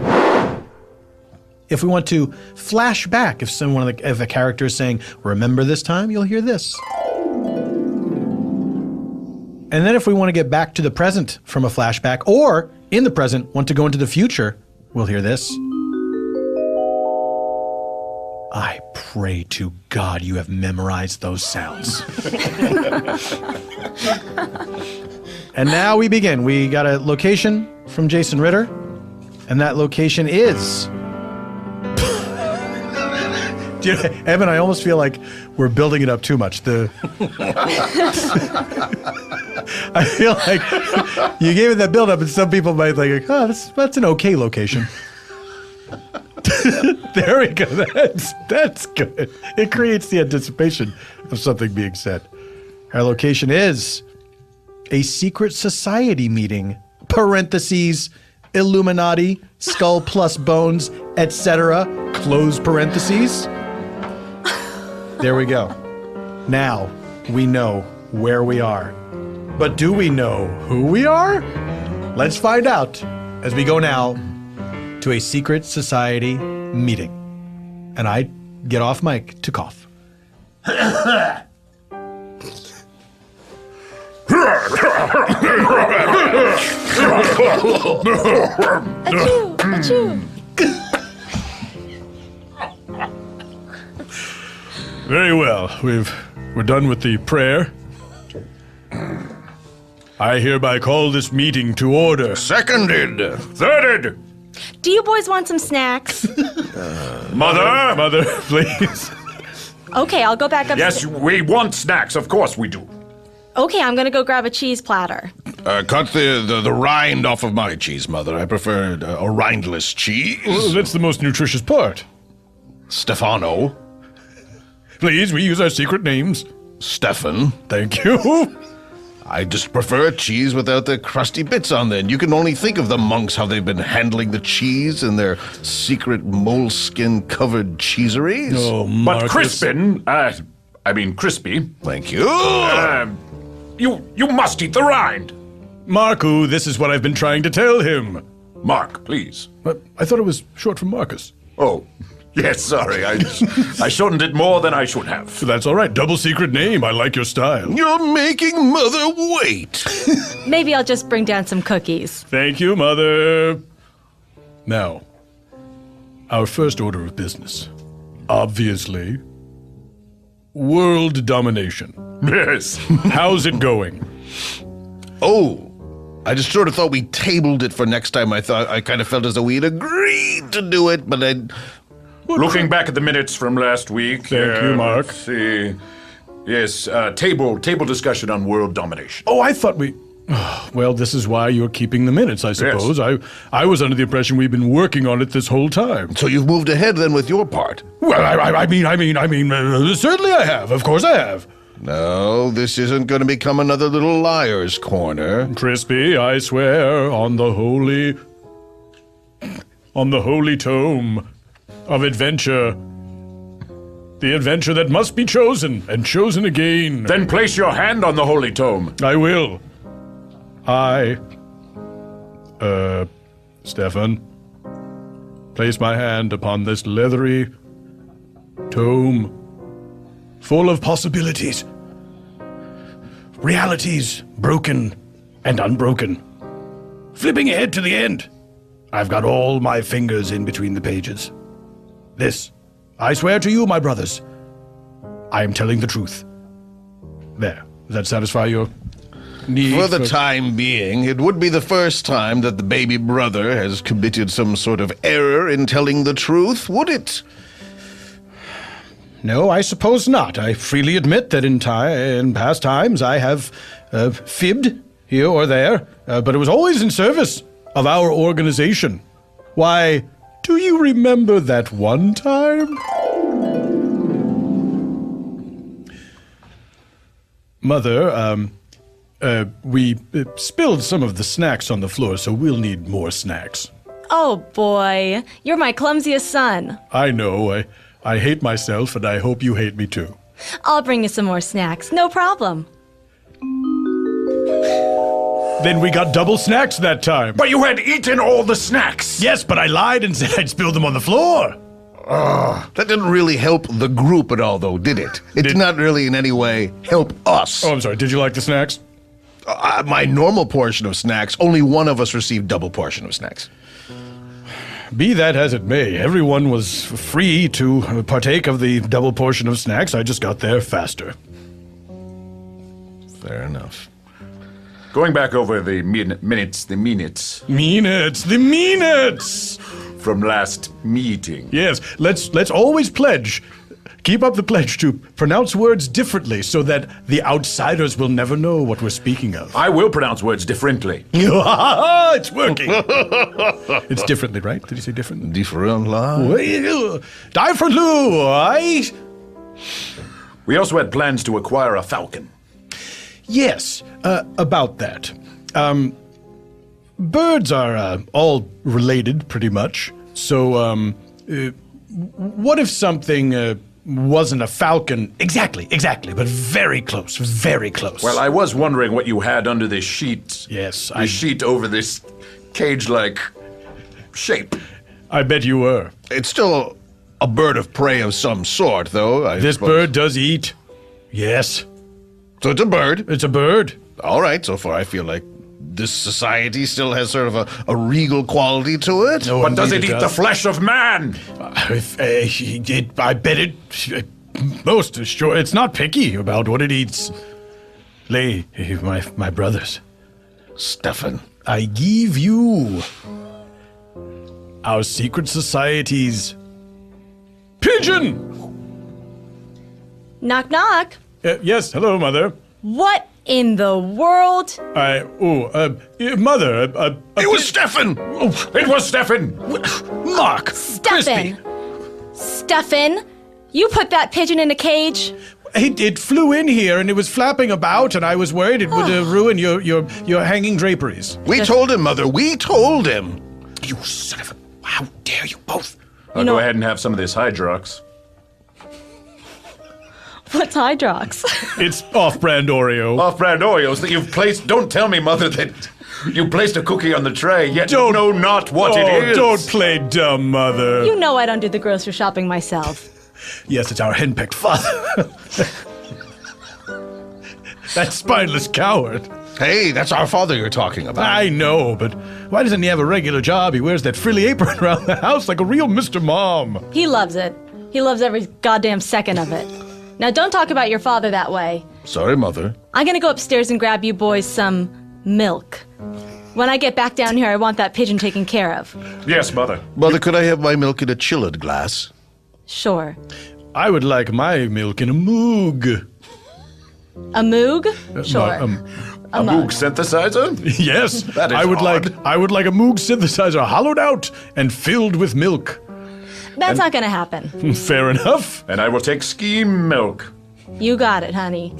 If we want to flash back, if a character is saying, "Remember this time," you'll hear this. And then if we want to get back to the present from a flashback, or in the present want to go into the future, we'll hear this. I pray to God you have memorized those sounds. And now we begin. We got a location from Jason Ritter, and that location is... Evan, I almost feel like we're building it up too much. I feel like you gave it that build up, and some people might think, "Oh, that's an okay location." There we go. That's good. It creates the anticipation of something being said. Our location is a secret society meeting. Parentheses, Illuminati, skull plus bones, etc. Close parentheses. There we go. Now we know where we are. But do we know who we are? Let's find out as we go now to a secret society meeting. And I get off mic to cough. Achoo! Achoo! Very well. We're done with the prayer. I hereby call this meeting to order. Seconded. Thirded. Do you boys want some snacks? Mother, Please. Okay, I'll go back up. Yes, we want snacks. Of course we do. Okay, I'm gonna go grab a cheese platter. Cut the rind off of my cheese, Mother. I prefer a rindless cheese. Well, that's the most nutritious part. Stefano. Please, we use our secret names. Stefan. Thank you. I just prefer a cheese without the crusty bits on it. You can only think of the monks, how they've been handling the cheese in their secret moleskin-covered cheeseries. Oh, But Marcus. crispy. Thank you. You must eat the rind. Marku, this is what I've been trying to tell him. Mark, please. But I thought it was short for Marcus. Oh, yes, sorry. I shortened it more than I should have. So that's all right. Double secret name. I like your style. You're making Mother wait. Maybe I'll just bring down some cookies. Thank you, Mother. Now, our first order of business. Obviously, world domination. Yes. How's it going? Oh, I just sort of thought we tabled it for next time. I kind of felt as though we had agreed to do it, but Looking back at the minutes from last week. Thank you, Mark. Let's see. Yes, table discussion on world domination. Oh, I thought we... Well, this is why you're keeping the minutes, I suppose. I was under the impression we've been working on it this whole time. So you've moved ahead then with your part. Well, I mean, certainly I have. Of course I have. No, this isn't going to become another little liar's corner. Crispy, I swear, on the holy tome of adventure. The adventure that must be chosen, and chosen again. Then place your hand on the holy tome. I will. Stefan, place my hand upon this leathery tome full of possibilities. Realities broken and unbroken. Flipping ahead to the end. I've got all my fingers in between the pages. This, I swear to you, my brothers, I am telling the truth. There. Does that satisfy your need? For the time being, it would be the first time that the baby brother has committed some sort of error in telling the truth, would it? No, I suppose not. I freely admit that in past times I have fibbed here or there, but it was always in service of our organization. Why, do you remember that one time? Mother, we spilled some of the snacks on the floor, so we'll need more snacks. Oh boy, you're my clumsiest son. I know. I hate myself, and I hope you hate me too. I'll bring you some more snacks, no problem. Then we got double snacks that time. But you had eaten all the snacks. Yes, but I lied and said I'd spilled them on the floor. That didn't really help the group at all, though, did it? It did not really in any way help us. Oh, I'm sorry. Did you like the snacks? My normal portion of snacks, only one of us received double portion of snacks. Be that as it may, everyone was free to partake of the double portion of snacks. I just got there faster. Fair enough. Going back over the minutes Minutes from last meeting. Yes, let's always pledge. Keep up the pledge to pronounce words differently so that the outsiders will never know what we're speaking of. I will pronounce words differently. It's working. It's differently, right? Did you say differently? Differently. Differently. We also had plans to acquire a falcon. Yes, about that. Birds are all related, pretty much. So, what if something wasn't a falcon? Exactly, but very close, very close. Well, I was wondering what you had under this sheet. Yes, the sheet over this cage-like shape. I bet you were. It's still a bird of prey of some sort, though. This bird does eat. Yes. So it's a bird. It's a bird. All right, so far I feel like this society still has sort of a regal quality to it. Oh, But does it indeed eat the flesh of man? I bet it most sure. It's not picky about what it eats. My brothers, Stefan. I give you our secret society's pigeon. Knock, knock. Yes, hello, mother. What in the world? Mother. It was Stefan! It was Stefan. Mark. Stefan. Stefan, you put that pigeon in a cage? It flew in here and it was flapping about, and I was worried it would ruin your hanging draperies. We told him, Mother. We told him. You son of a... How dare you both? I'll go ahead and have some of this Hydrox. What's Hydrox? It's off-brand Oreo. Off-brand Oreos that you've placed... Don't tell me, Mother, that you placed a cookie on the tray, yet you know not what it is. Don't play dumb, Mother. You know I don't do the grocery shopping myself. Yes, it's our henpecked father. That spineless coward. Hey, that's our father you're talking about. I know, but why doesn't he have a regular job? He wears that frilly apron around the house like a real Mr. Mom. He loves it. He loves every goddamn second of it. Now don't talk about your father that way. Sorry, Mother. I'm gonna go upstairs and grab you boys some milk. When I get back down here, I want that pigeon taken care of. Yes, Mother. Mother, could I have my milk in a chilled glass? Sure. I would like my milk in a moog. A moog? Sure. A Moog synthesizer? Yes, That is I would odd. like a moog synthesizer hollowed out and filled with milk. That's not gonna happen. Fair enough. And I will take skim milk. You got it, honey.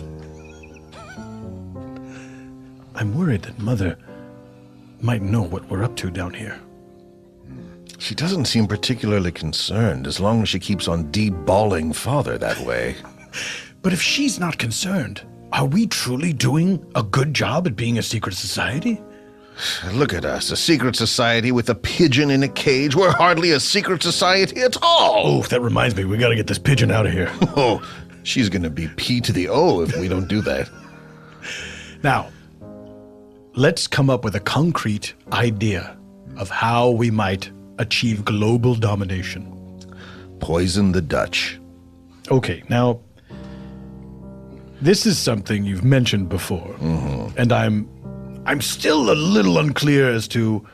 I'm worried that Mother might know what we're up to down here. She doesn't seem particularly concerned as long as she keeps on de-balling Father that way. But if she's not concerned, are we truly doing a good job at being a secret society? Look at us, a secret society with a pigeon in a cage. We're hardly a secret society at all. Oh, that reminds me, we gotta get this pigeon out of here. Oh, she's gonna be P to the O if we don't do that. Now, let's come up with a concrete idea of how we might achieve global domination. Poison the Dutch. Okay, now, this is something you've mentioned before, and I'm still a little unclear as to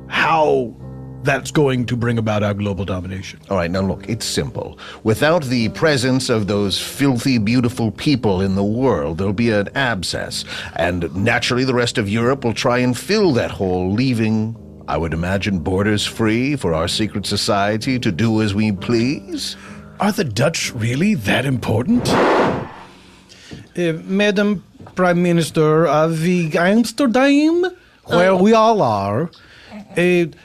how that's going to bring about our global domination. All right, now look, it's simple. Without the presence of those filthy, beautiful people in the world, there'll be an abscess. And naturally, the rest of Europe will try and fill that hole, leaving, I would imagine, borders free for our secret society to do as we please. Are the Dutch really that important? Madam Prime Minister of Amsterdam, where we all are,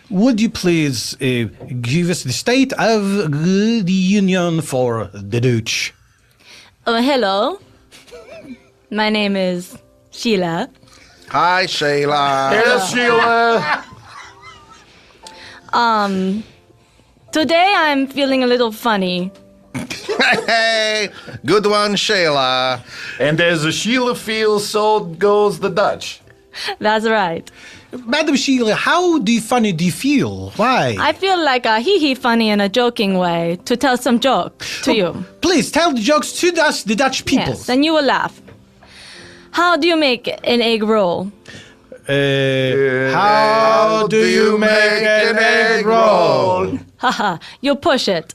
would you please give us the State of the Union for the Dutch? Oh, hello. My name is Sheila. Hi, Sheila. Yes, Sheila. Today I'm feeling a little funny. Hey, good one, Sheila. And as a Sheila feels, so goes the Dutch. That's right. Madam Sheila, how do you feel? Why? I feel like a hee-hee funny in a joking way to tell some joke to you. Please tell the jokes to us, the Dutch people. Yes, and you will laugh. How do you make an egg roll? How do you make an egg roll? Haha, you push it.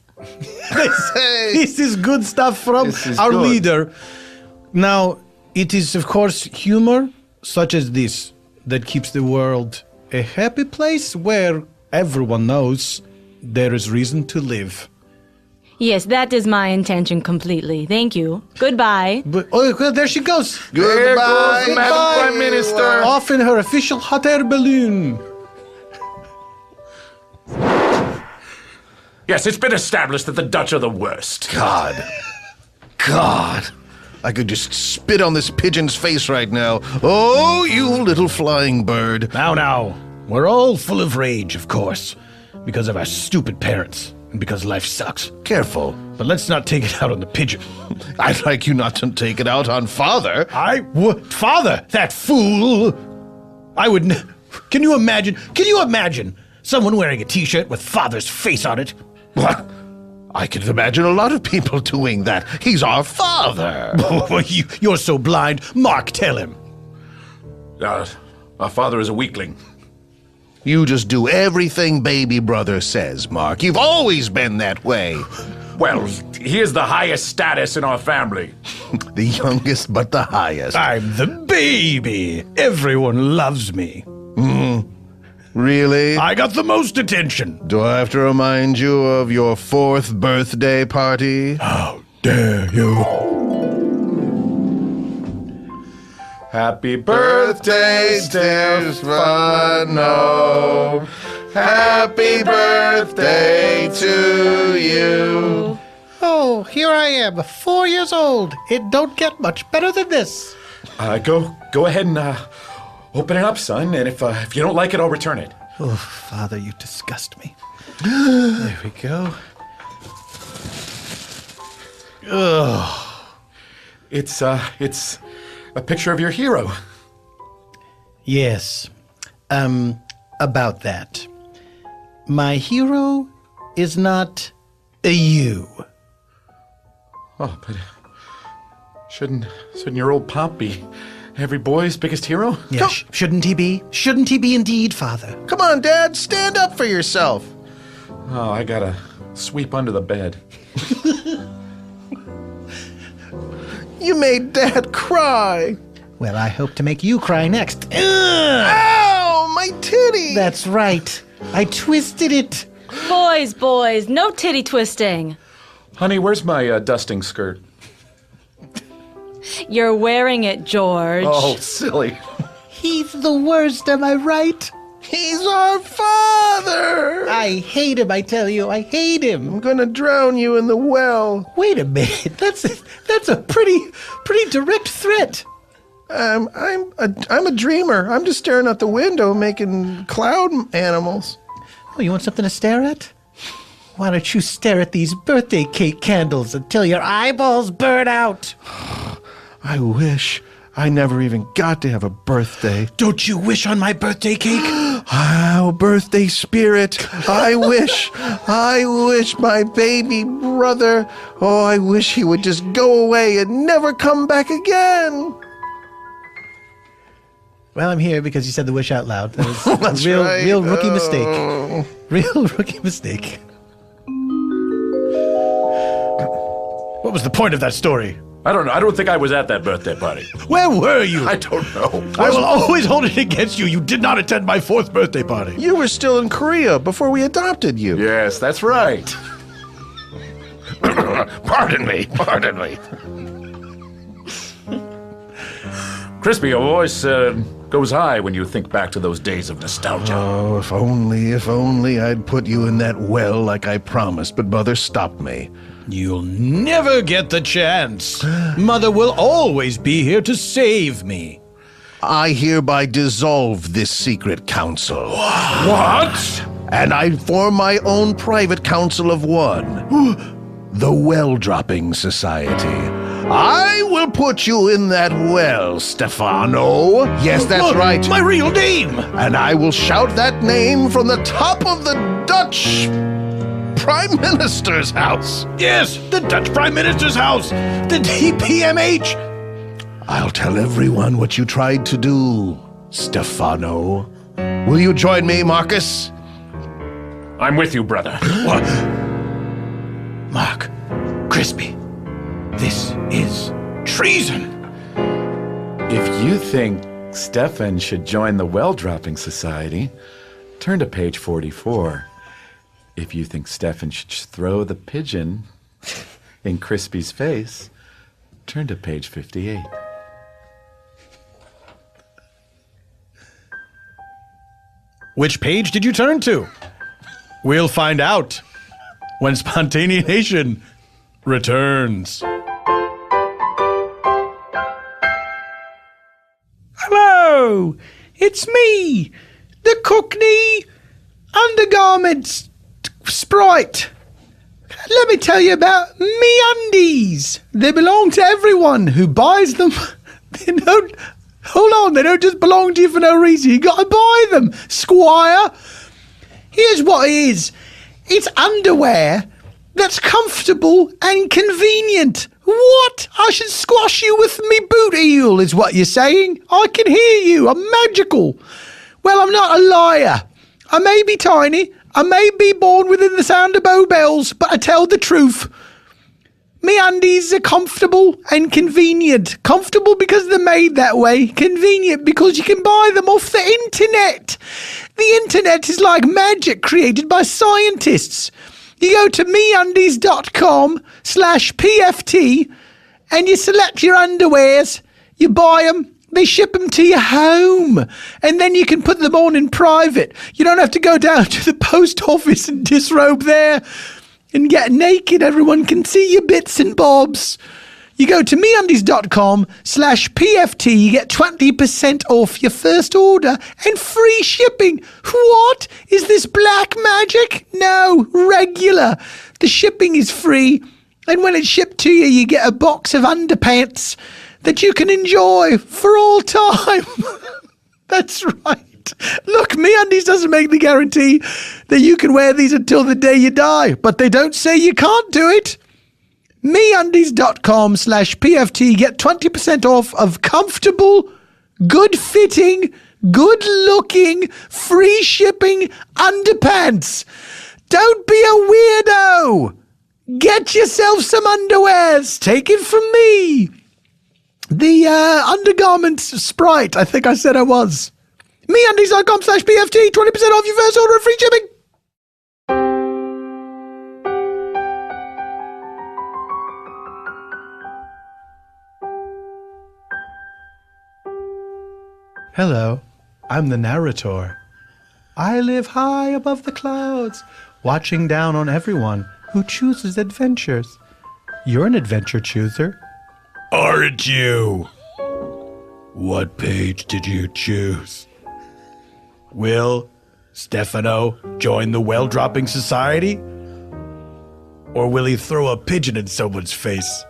This is good stuff from our good. leader. Now, it is, of course, humor such as this that keeps the world a happy place where everyone knows there is reason to live. Yes, that is my intention completely. Thank you. Goodbye. But, oh, well, there she goes. There Goodbye. goes Madam Prime Minister. Off in her official hot air balloon. Yes, it's been established that the Dutch are the worst. God. I could just spit on this pigeon's face right now. Oh, you little flying bird. Now, we're all full of rage, of course, because of our stupid parents and because life sucks. Careful. But let's not take it out on the pigeon. I'd like you not to take it out on Father. Father, that fool! I would. Can you imagine someone wearing a T-shirt with Father's face on it? What? I can imagine a lot of people doing that. He's our father. You're so blind. Mark, tell him. Our father is a weakling. You just do everything baby brother says, Mark. You've always been that way. Well, he is the highest status in our family. The youngest, but the highest. I'm the baby. Everyone loves me. Really? I got the most attention. Do I have to remind you of your 4th birthday party? How dare you? Happy birthday, Stefano. Happy birthday to you. Oh, here I am, 4 years old. It don't get much better than this. Go ahead and open it up, son. And if you don't like it, I'll return it. Oh, Father, you disgust me. There we go. Ugh. It's a picture of your hero. Yes. About that. My hero is not a you. Oh, but shouldn't your old pop be every boy's biggest hero? Yes, shouldn't he be? Shouldn't he be indeed, Father? Come on, Dad, stand up for yourself. Oh, I gotta sweep under the bed. You made Dad cry. Well, I hope to make you cry next. Ugh! Ow, my titty. That's right. I twisted it. Boys, no titty twisting. Honey, where's my dusting skirt? You're wearing it, George. Oh, silly. He's the worst, am I right? He's our father. I hate him, I tell you. I hate him. I'm gonna drown you in the well. Wait a minute. That's a pretty direct threat. I'm a dreamer. I'm just staring out the window making cloud animals. Oh, you want something to stare at? Why don't you stare at these birthday cake candles until your eyeballs burn out? I wish I never even got to have a birthday. Don't you wish on my birthday cake? Oh, birthday spirit. I wish my baby brother, I wish he would just go away and never come back again. Well, I'm here because you said the wish out loud. That was That's a right. real rookie mistake. Real rookie mistake. What was the point of that story? I don't know. I don't think I was at that birthday party. Where were you? I don't know. I will always hold it against you. You did not attend my 4th birthday party. You were still in Korea before we adopted you. Yes, that's right. Pardon me. Crispy, your voice goes high when you think back to those days of nostalgia. Oh, if only I'd put you in that well like I promised, but Mother stopped me. You'll never get the chance. Mother will always be here to save me. I hereby dissolve this secret council. What? And I form my own private council of one. The Well-Dropping Society. I will put you in that well, Stefano. Yes, that's right. My real name. And I will shout that name from the top of the Dutch Prime Minister's house. Yes, the Dutch Prime Minister's house. The DPMH. I'll tell everyone what you tried to do, Stefano. Will you join me, Marcus? I'm with you, brother. What? Mark, Crispy, this is treason. If you think Stefan should join the Well-Dropping Society, turn to page 44. If you think Stefan should throw the pigeon in Crispy's face, turn to page 58. Which page did you turn to? We'll find out when Spontaneanation returns. Hello, it's me, the Cockney undergarments sprite. Let me tell you about MeUndies. They belong to everyone who buys them. They don't... Hold on, they don't just belong to you for no reason. You got to buy them, Squire. Here's what it is. It's underwear that's comfortable and convenient. What? I should squash you with me boot heel, is what you're saying? I can hear you. I'm magical. Well, I'm not a liar. I may be tiny. I may be born within the sound of bow bells, but I tell the truth. MeUndies are comfortable and convenient. Comfortable because they're made that way. Convenient because you can buy them off the internet. The internet is like magic created by scientists. You go to meundies.com/PFT and you select your underwears. You buy them. They ship them to your home. And then you can put them on in private. You don't have to go down to the post office and disrobe there and get naked. Everyone can see your bits and bobs. You go to meundies.com/PFT. You get 20% off your first order and free shipping. What? Is this black magic? No, regular. The shipping is free. And when it's shipped to you, you get a box of underpants that you can enjoy for all time. That's right. Look, MeUndies doesn't make the guarantee that you can wear these until the day you die, but they don't say you can't do it. MeUndies.com/PFT. Get 20% off of comfortable, good-fitting, good-looking, free shipping underpants. Don't be a weirdo. Get yourself some underwears. Take it from me. The undergarments sprite, I think I said I was. MeUndies.com/PFT, 20% off your first order and free shipping. Hello, I'm the narrator. I live high above the clouds, watching down on everyone who chooses adventures. You're an adventure chooser. Aren't you? What page did you choose? Will Stefano join the well-dropping society? Or will he throw a pigeon in someone's face?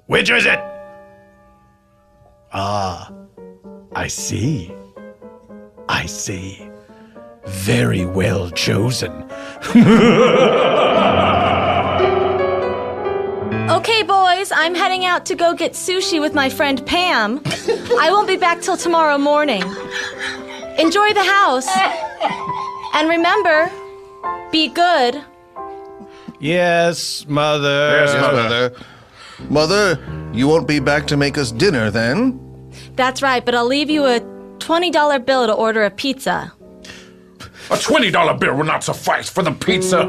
Which is it? Ah, I see. I see. Very well chosen. Okay, boys, I'm heading out to go get sushi with my friend Pam. I won't be back till tomorrow morning. Enjoy the house. And remember, be good. Yes, Mother. Yes, Mother. Mother, you won't be back to make us dinner then? That's right, but I'll leave you a $20 bill to order a pizza. A $20 bill will not suffice for the pizza.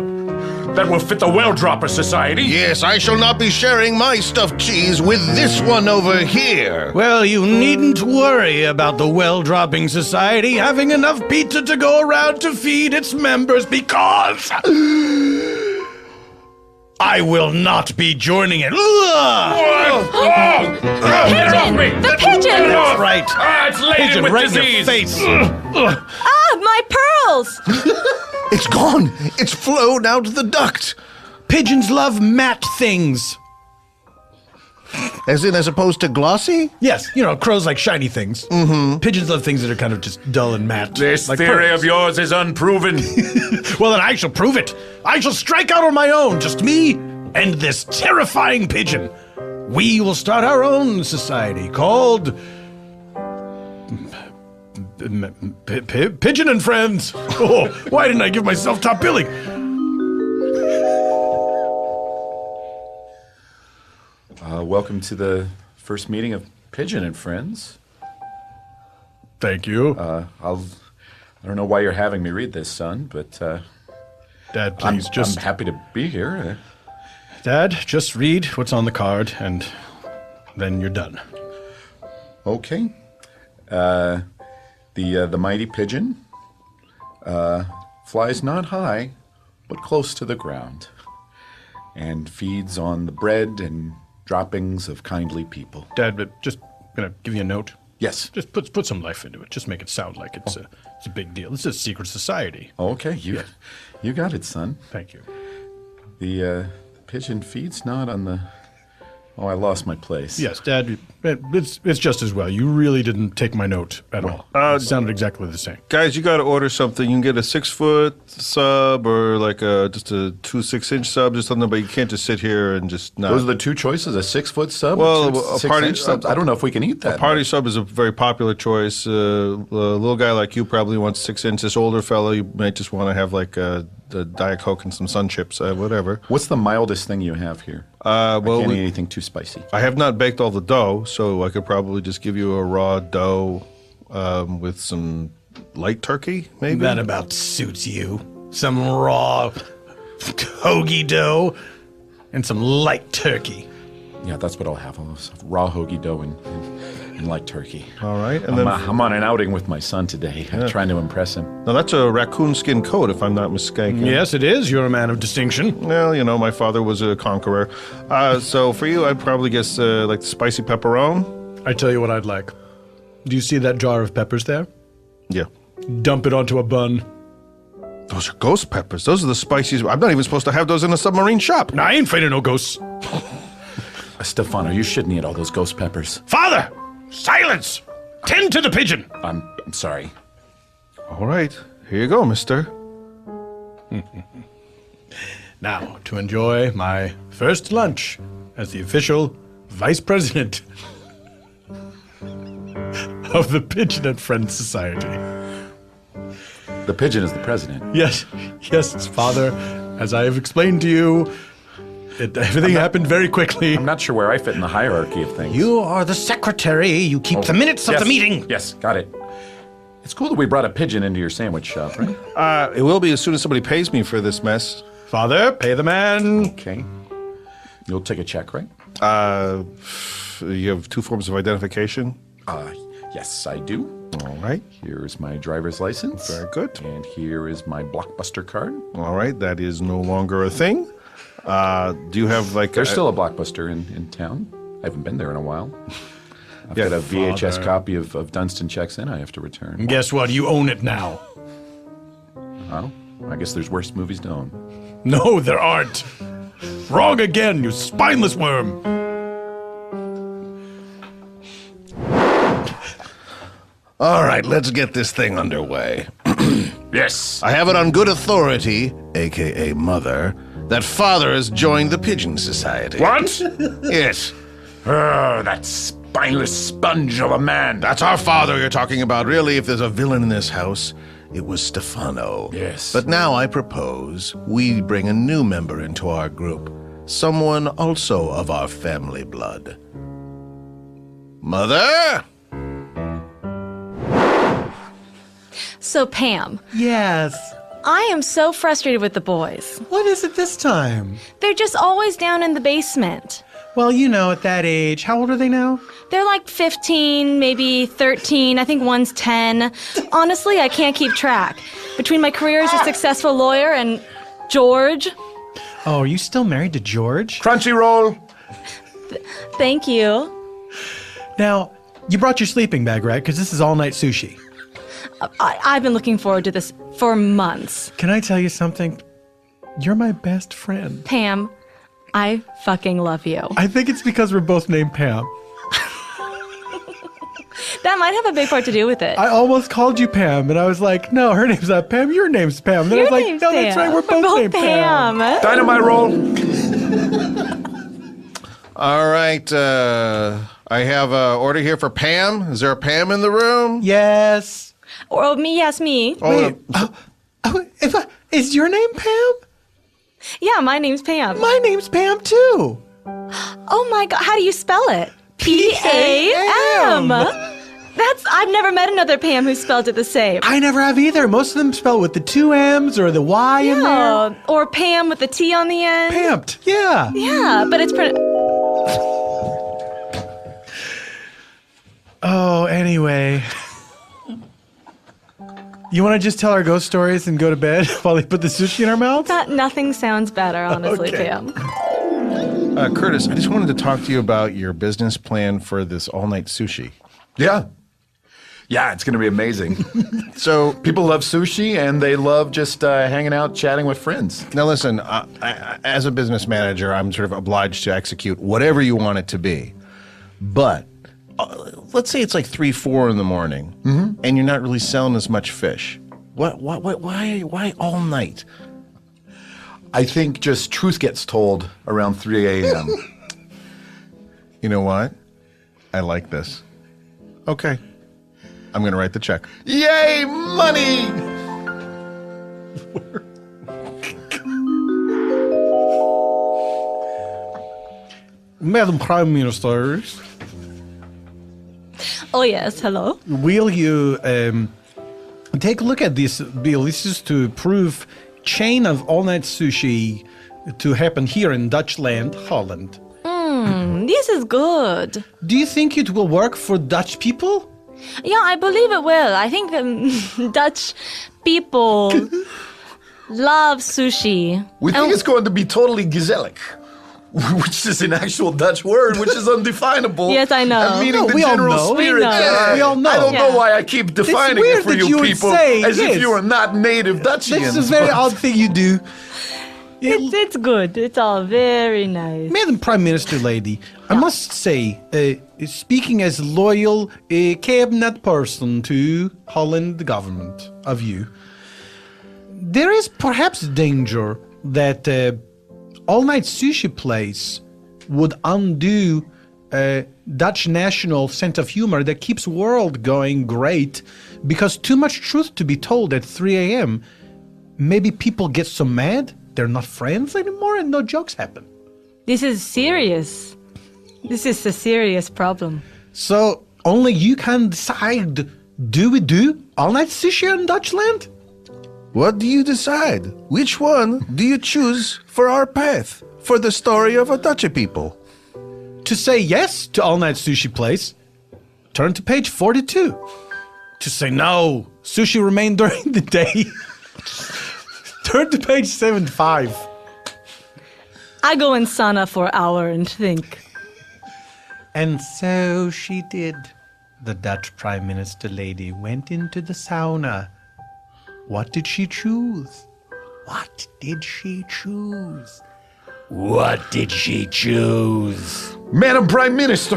That will fit the Well-Dropper Society. Yes, I shall not be sharing my stuffed cheese with this one over here. Well, you needn't worry about the Well-Dropping Society having enough pizza to go around to feed its members because I will not be joining it. Pigeon! The pigeon! That's right. It's laden Pigeon with right in disease. your face. Ah, my pearls! It's gone. It's flowed out the duct. Pigeons love matte things. As in, as opposed to glossy? Yes, you know, crows like shiny things. Mm-hmm. Pigeons love things that are kind of just dull and matte. This like theory pearls. of yours is unproven. Well, then I shall prove it. I shall strike out on my own, just me and this terrifying pigeon. We will start our own society called Pigeon and Friends. Oh, why didn't I give myself top billing? Welcome to the first meeting of Pigeon and Friends. Thank you. I don't know why you're having me read this, son, but Dad, please I'm happy to be here. Dad, just read what's on the card, and then you're done. Okay. The mighty pigeon flies not high, but close to the ground, and feeds on the bread and droppings of kindly people. Dad, but just gonna give you a note. Yes. Just put some life into it. Just make it sound like it's a big deal. This is a secret society. Okay, you got it, son. Thank you. The pigeon feed's not on the... Oh, I lost my place. Yes, Dad, it's just as well. You really didn't take my note at all. It sounded exactly the same. Guys, you got to order something. You can get a 6-foot sub or like just a 2 6-inch subs or something, but you can't just sit here and just not. Those are the two choices, a 6-foot sub? Well, a a party 6-inch sub. I don't know if we can eat that. A party sub is a very popular choice. A little guy like you probably wants 6 inches. This older fellow, you might just want to have like the Diet Coke and some Sun Chips, whatever. What's the mildest thing you have here? Well, I can't eat anything too spicy. I have not baked all the dough, so I could probably just give you a raw dough with some light turkey, maybe? That about suits you. Some raw hoagie dough and some light turkey. Yeah, that's what I'll have. I'll have raw hoagie dough and light turkey. All right. And I'm on an outing with my son today. I'm trying to impress him. Now, that's a raccoon skin coat, if I'm not mistaken. Yes, it is. You're a man of distinction. Well, you know, my father was a conqueror. So for you, I'd probably guess like the spicy pepperoni. I tell you what I'd like. Do you see that jar of peppers there? Yeah. Dump it onto a bun. Those are ghost peppers. Those are the spiciest. I'm not even supposed to have those in a submarine shop. Nah, I ain't afraid of no ghosts. Stefano, you shouldn't eat all those ghost peppers. Father! Silence! Tend to the pigeon! I'm sorry. All right. Here you go, mister. Now, to enjoy my first lunch as the official vice president of the Pigeon and Friends Society. The pigeon is the president. Yes, Father. As I have explained to you, everything happened very quickly. I'm not sure where I fit in the hierarchy of things. You are the secretary. You keep the minutes of the meeting. Yes, got it. It's cool that we brought a pigeon into your sandwich shop, right? It will be as soon as somebody pays me for this mess. Father, pay the man. Okay. You'll take a check, right? You have 2 forms of identification. Yes, I do. All right. Here's my driver's license. Very good. And here is my Blockbuster card. All right. That is no longer a thing. Do you have like... There's still a Blockbuster in town. I haven't been there in a while. I've Yeah, got a VHS Father. copy of Dunstan Checks In I have to return. And guess what? You own it now. Oh, I guess there's worse movies to own. No, there aren't. Wrong again, you spineless worm. All right, let's get this thing underway. Yes. I have it on good authority, a.k.a. Mother, that Father has joined the Pigeon Society. What? Yes. Oh, that spineless sponge of a man. That's our father you're talking about. Really, if there's a villain in this house, it was Stefano. Yes. But now I propose we bring a new member into our group, someone also of our family blood. Mother? So, Pam, Yes. I am so frustrated with the boys. What is it this time? They're just always down in the basement. Well, you know, at that age, how old are they now? They're like 15, maybe 13. I think one's 10. Honestly, I can't keep track. Between my career as a successful lawyer and George. Oh, are you still married to George? Crunchyroll. Thank you. Now, you brought your sleeping bag, right? Because this is all-night sushi. I've been looking forward to this for months. Can I tell you something? You're my best friend. Pam, I fucking love you. I think it's because we're both named Pam. That might have a big part to do with it. I almost called you Pam, and I was like, no, her name's not Pam, your name's Pam. Then I was like, no, that's right, we're both named Pam. Dynamite roll. All right, I have an order here for Pam. Is there a Pam in the room? Yes. Or me, yes, me. Is your name Pam? Yeah, my name's Pam. My name's Pam, too. Oh my god, how do you spell it? P-A-M. I've never met another Pam who spelled it the same. I never have either. Most of them spell with the 2 M's or the Y in there. Or Pam with the T on the end. Pamped, yeah. Yeah, but it's Oh, anyway. You want to just tell our ghost stories and go to bed while they put the sushi in our mouths? Nothing sounds better, honestly, Okay. Pam. Curtis, I just wanted to talk to you about your business plan for this all-night sushi. Yeah. Yeah, it's going to be amazing. So People love sushi, and they love just hanging out, chatting with friends. now listen, as a business manager, I'm sort of obliged to execute whatever you want it to be. But let's say it's like 3, 4 in the morning, and you're not really selling as much fish. Why all night? I think just truth gets told around 3 a.m. You know what? I like this. Okay. I'm going to write the check. Yay, money! Madam Prime Minister, Oh, yes, hello. will you take a look at this bill? This is to approve chain of all-night sushi to happen here in Dutchland, Holland. This is good. Do you think it will work for Dutch people? Yeah, I believe it will. I think Dutch people love sushi. We think it's going to be totally gezellig, which is an actual Dutch word, which is undefinable. Yes, I know. And meaning No, the we all general know. spirit. We know. Yes, we all know. I don't know Yeah. why I keep defining weird it for that you you would people say, as yes. if you are not native Dutchians. This is a very odd thing you do. It's good. It's all very nice. Madam Prime Minister lady, I must say, speaking as loyal cabinet person to Holland government of you, there is perhaps danger that all-night sushi place would undo Dutch national sense of humor that keeps world going great, because too much truth to be told at 3 a.m., maybe people get so mad they're not friends anymore and no jokes happen. This is serious. This is a serious problem. So only you can decide, do we do all-night sushi in Dutchland? What do you decide? Which one do you choose for our path? For the story of a Dutch people? To say yes to all-night sushi place, turn to page 42. To say no, sushi remain during the day, turn to page 75. I go in sauna for an hour and think. And so she did. The Dutch Prime Minister lady went into the sauna. What did she choose? What did she choose? What did she choose? Madam Prime Minister,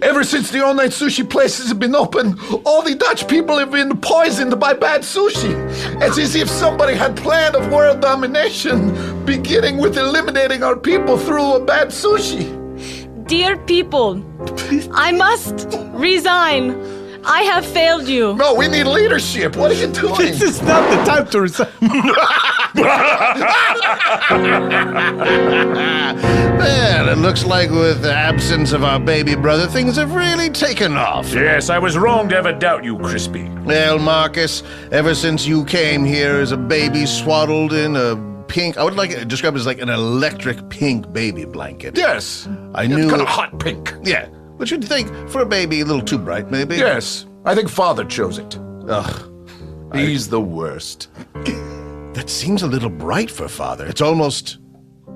ever since the all-night sushi places have been open, all the Dutch people have been poisoned by bad sushi. It's as if somebody had planned of world domination, beginning with eliminating our people through a bad sushi. Dear people, I must resign. I have failed you. No, we need leadership. What are you doing? This is not the time to resign. Well, it looks like with the absence of our baby brother, things have really taken off. Yes, I was wrong to ever doubt you, Crispy. Well, Marcus, ever since you came here as a baby swaddled in a pink, I would like to describe it as like an electric pink baby blanket. Yes. I knew. Kind of hot pink. Yeah. What you'd think for a baby, a little too bright, maybe? Yes. I think Father chose it. Ugh. He's the worst. That seems a little bright for Father. It's almost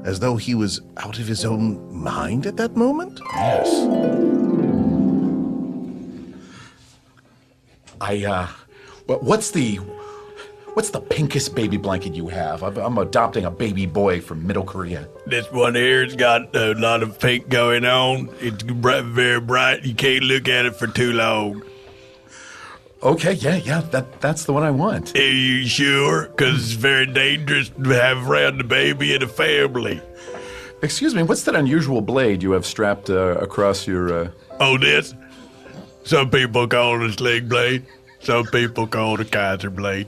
as though he was out of his own mind at that moment. Yes. What's the pinkest baby blanket you have? I'm adopting a baby boy from Middle Korea. This one here's got a lot of pink going on. It's very bright. You can't look at it for too long. Okay, yeah, that's the one I want. Are you sure? Because it's very dangerous to have around the baby and the family. Excuse me, what's that unusual blade you have strapped across your... Oh, this? Some people call it a sling blade. Some people call it a Kaiser blade.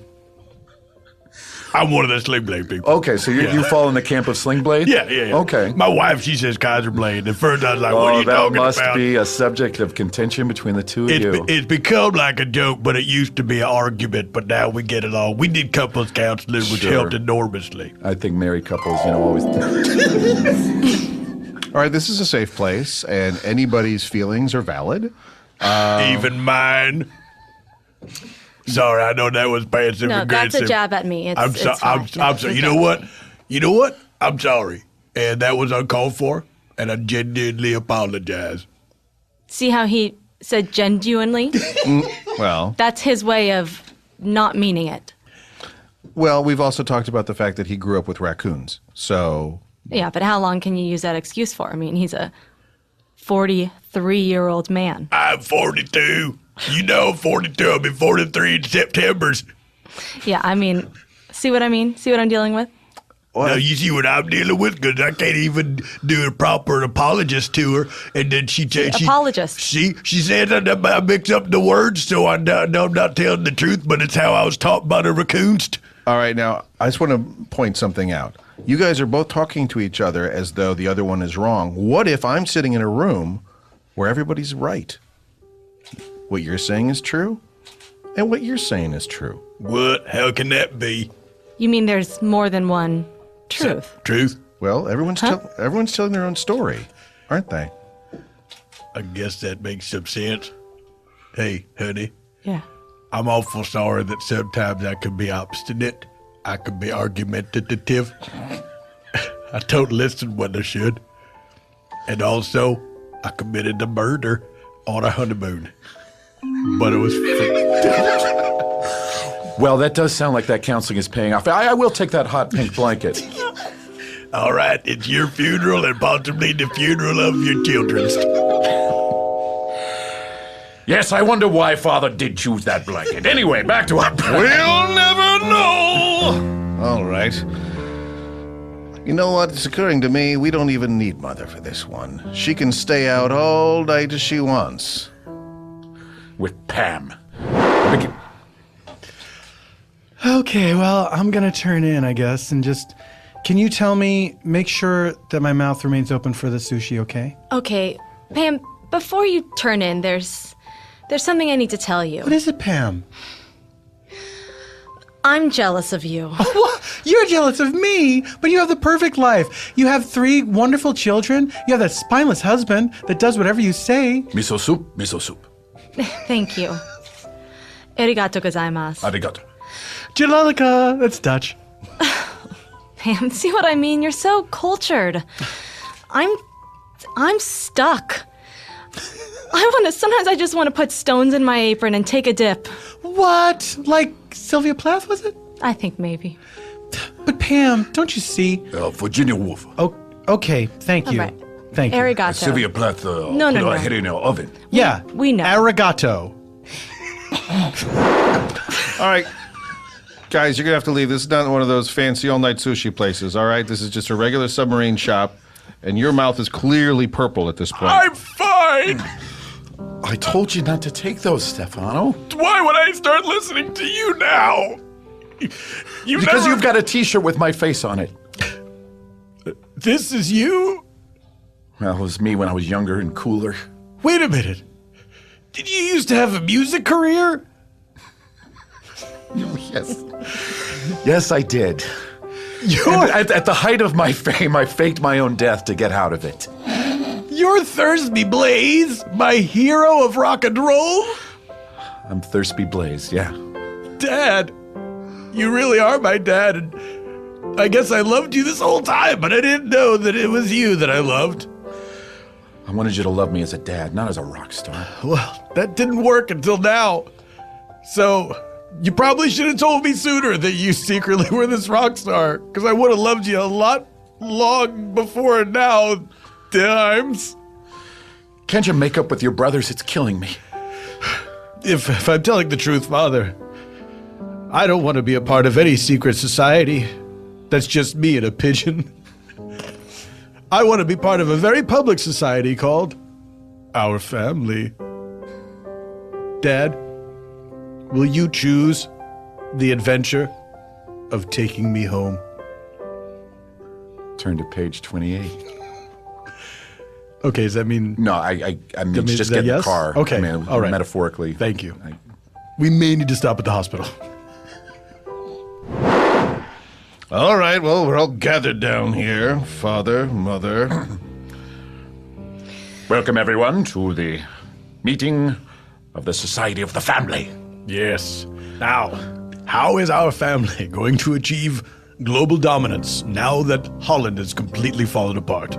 I'm one of the sling blade people. Okay, so you fall in the camp of sling blade? Yeah. Okay. My wife, she says Kaiser blade. At first I was like, what are you talking about? That must be a subject of contention between the two of you. It's become like a joke, but it used to be an argument, but now we get along. We did couples counseling, which Sure. helped enormously. I think married couples, always... All right, this is a safe place, and anybody's feelings are valid. Even mine. Sorry, I know that was passive No, aggressive. that's a jab at me. I'm sorry. You know what? I'm sorry. And that was uncalled for, and I genuinely apologize. See how he said genuinely. Well, That's his way of not meaning it. well, we've also talked about the fact that he grew up with raccoons. So, Yeah, but how long can you use that excuse for? I mean, he's a 43-year-old man. I'm 42. You know, 42. I'll be 43 in September's. Yeah, I mean, see what I mean? See what I'm dealing with? Now you see what I'm dealing with, because I can't even do a proper apologist to her. And then she Apologist. She said that I mix up the words, so I know I'm not telling the truth, but it's how I was taught by the raccoons. all right, now, I just want to point something out. You guys are both talking to each other as though the other one is wrong. What if I'm sitting in a room where everybody's right? What you're saying is true, and what you're saying is true. What? How can that be? You mean there's more than one truth? Truth? Well, everyone's telling their own story, aren't they? I guess that makes some sense. Hey, honey, Yeah. I'm awful sorry that sometimes I can be obstinate. I can be argumentative. I don't listen when I should. And also, I committed a murder on a honeymoon. But it was Well, that does sound like that counseling is paying off. I will take that hot pink blanket. all right. It's your funeral and possibly the funeral of your children's. Yes, I wonder why Father did choose that blanket. Anyway, back to our plan. We'll never know. All right. You know what? It's occurring to me we don't even need Mother for this one. She can stay out all night as she wants. With Pam. Okay, well, I'm going to turn in, I guess, and just... Can you tell me, make sure that my mouth remains open for the sushi, okay? Okay, Pam, before you turn in, there's something I need to tell you. What is it, Pam? I'm jealous of you. What? You're jealous of me, but you have the perfect life. You have 3 wonderful children. You have that spineless husband that does whatever you say. Miso soup, miso soup. Thank you. Arigato gozaimasu. Arigato. Jalalika, that's Dutch. Pam, see what I mean? You're so cultured. I'm stuck. Sometimes I just want to put stones in my apron and take a dip. What? Like Sylvia Plath, was it? I think maybe. But Pam, don't you see? Virginia Woolf. Oh, okay, thank you. All right. Thank you. Arigato. Sylvia Plath No. put her head in her oven. Yeah, We know. Arigato. All right. Guys, you're going to have to leave. This is not one of those fancy all-night sushi places, all right? This is just a regular submarine shop, and your mouth is clearly purple at this point. I'm fine. I told you not to take those, Stefano. Why would I start listening to you now? Because you've got a t-shirt with my face on it. This is you? Well, it was me when I was younger and cooler. Wait a minute. Did you used to have a music career? Yes. Yes, I did. At the height of my fame, I faked my own death to get out of it. You're Thursby Blaze, my hero of rock and roll? I'm Thirsty Blaze, yeah. Dad, you really are my dad, and I guess I loved you this whole time, but I didn't know that it was you that I loved. I wanted you to love me as a dad, not as a rock star. Well, that didn't work until now. So, you probably should have told me sooner that you secretly were this rock star, because I would have loved you a lot long before now, times. Can't you make up with your brothers? It's killing me. If I'm telling the truth, Father, I don't want to be a part of any secret society that's just me and a pigeon. I want to be part of a very public society called Our Family. Dad, will you choose the adventure of taking me home? Turn to page 28. Okay, does that mean... No, I mean, mean, just is that get in the yes? car. Okay, I mean, all right. Metaphorically. Thank you. We may need to stop at the hospital. All right, well, we're all gathered down here. Father, Mother. Welcome, everyone, to the meeting of the Society of the Family. Yes. Now, how is our family going to achieve global dominance now that Holland has completely fallen apart?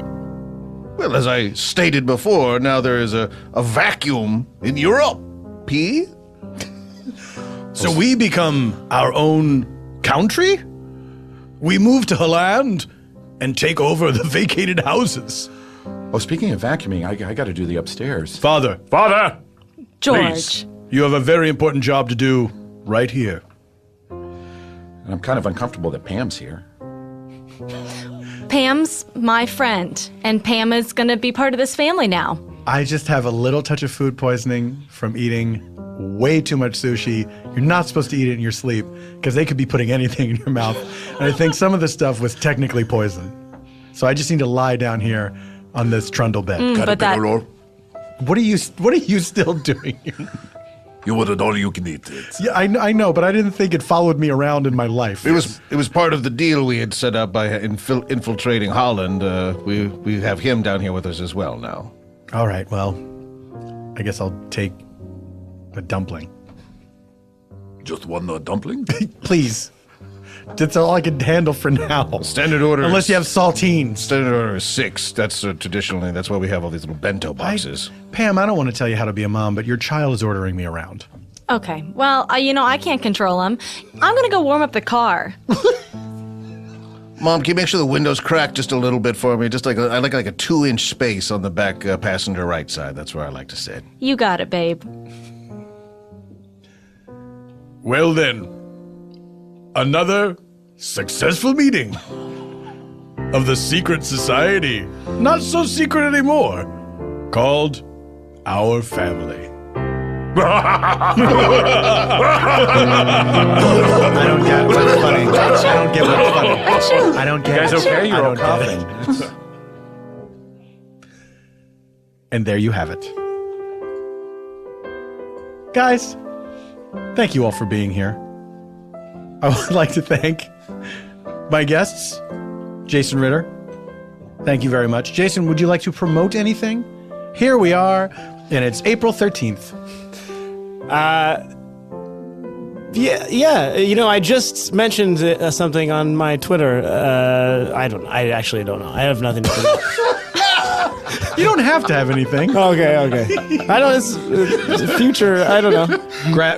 Well, as I stated before, now there is a vacuum in Europe. P? So we become our own country? We move to Holland and take over the vacated houses. Oh, speaking of vacuuming, I got to do the upstairs. Father, George. please, you have a very important job to do right here. And I'm kind of uncomfortable that Pam's here. Pam's my friend, and Pam is gonna be part of this family now. I just have a little touch of food poisoning from eating way too much sushi. You're not supposed to eat it in your sleep because they could be putting anything in your mouth. And I think some of the stuff was technically poison. So I just need to lie down here on this trundle bed. But that What are you still doing? You wanted all you can eat it. Yeah, I know, but I didn't think it followed me around in my life. It was part of the deal we had set up by infiltrating Holland. We have him down here with us as well now. All right, well, I guess I'll take a dumpling. Just one dumpling? Please. That's all I can handle for now. Standard order. Unless you have saltines. Standard order is 6. That's traditionally, that's why we have all these little bento boxes. Pam, I don't want to tell you how to be a mom, but your child is ordering me around. Okay. Well, I can't control him. I'm gonna go warm up the car. Mom, can you make sure the window's cracked just a little bit for me? Just I like a 2-inch space on the back passenger right side. That's where I like to sit. You got it, babe. Well then, another successful meeting of the secret society, not so secret anymore, called Our Family. I don't get what's funny. I don't get what's funny. I don't get You guys okay? You're I all don't get coughing. it. And there you have it. Guys, thank you all for being here. I would like to thank my guests, Jason Ritter. Thank you very much. Jason, would you like to promote anything? Here we are, and it's April 13th. Yeah. I just mentioned something on my Twitter. I actually don't know. I have nothing to promote. You don't have to have anything. Okay. I don't. It's future. I don't know.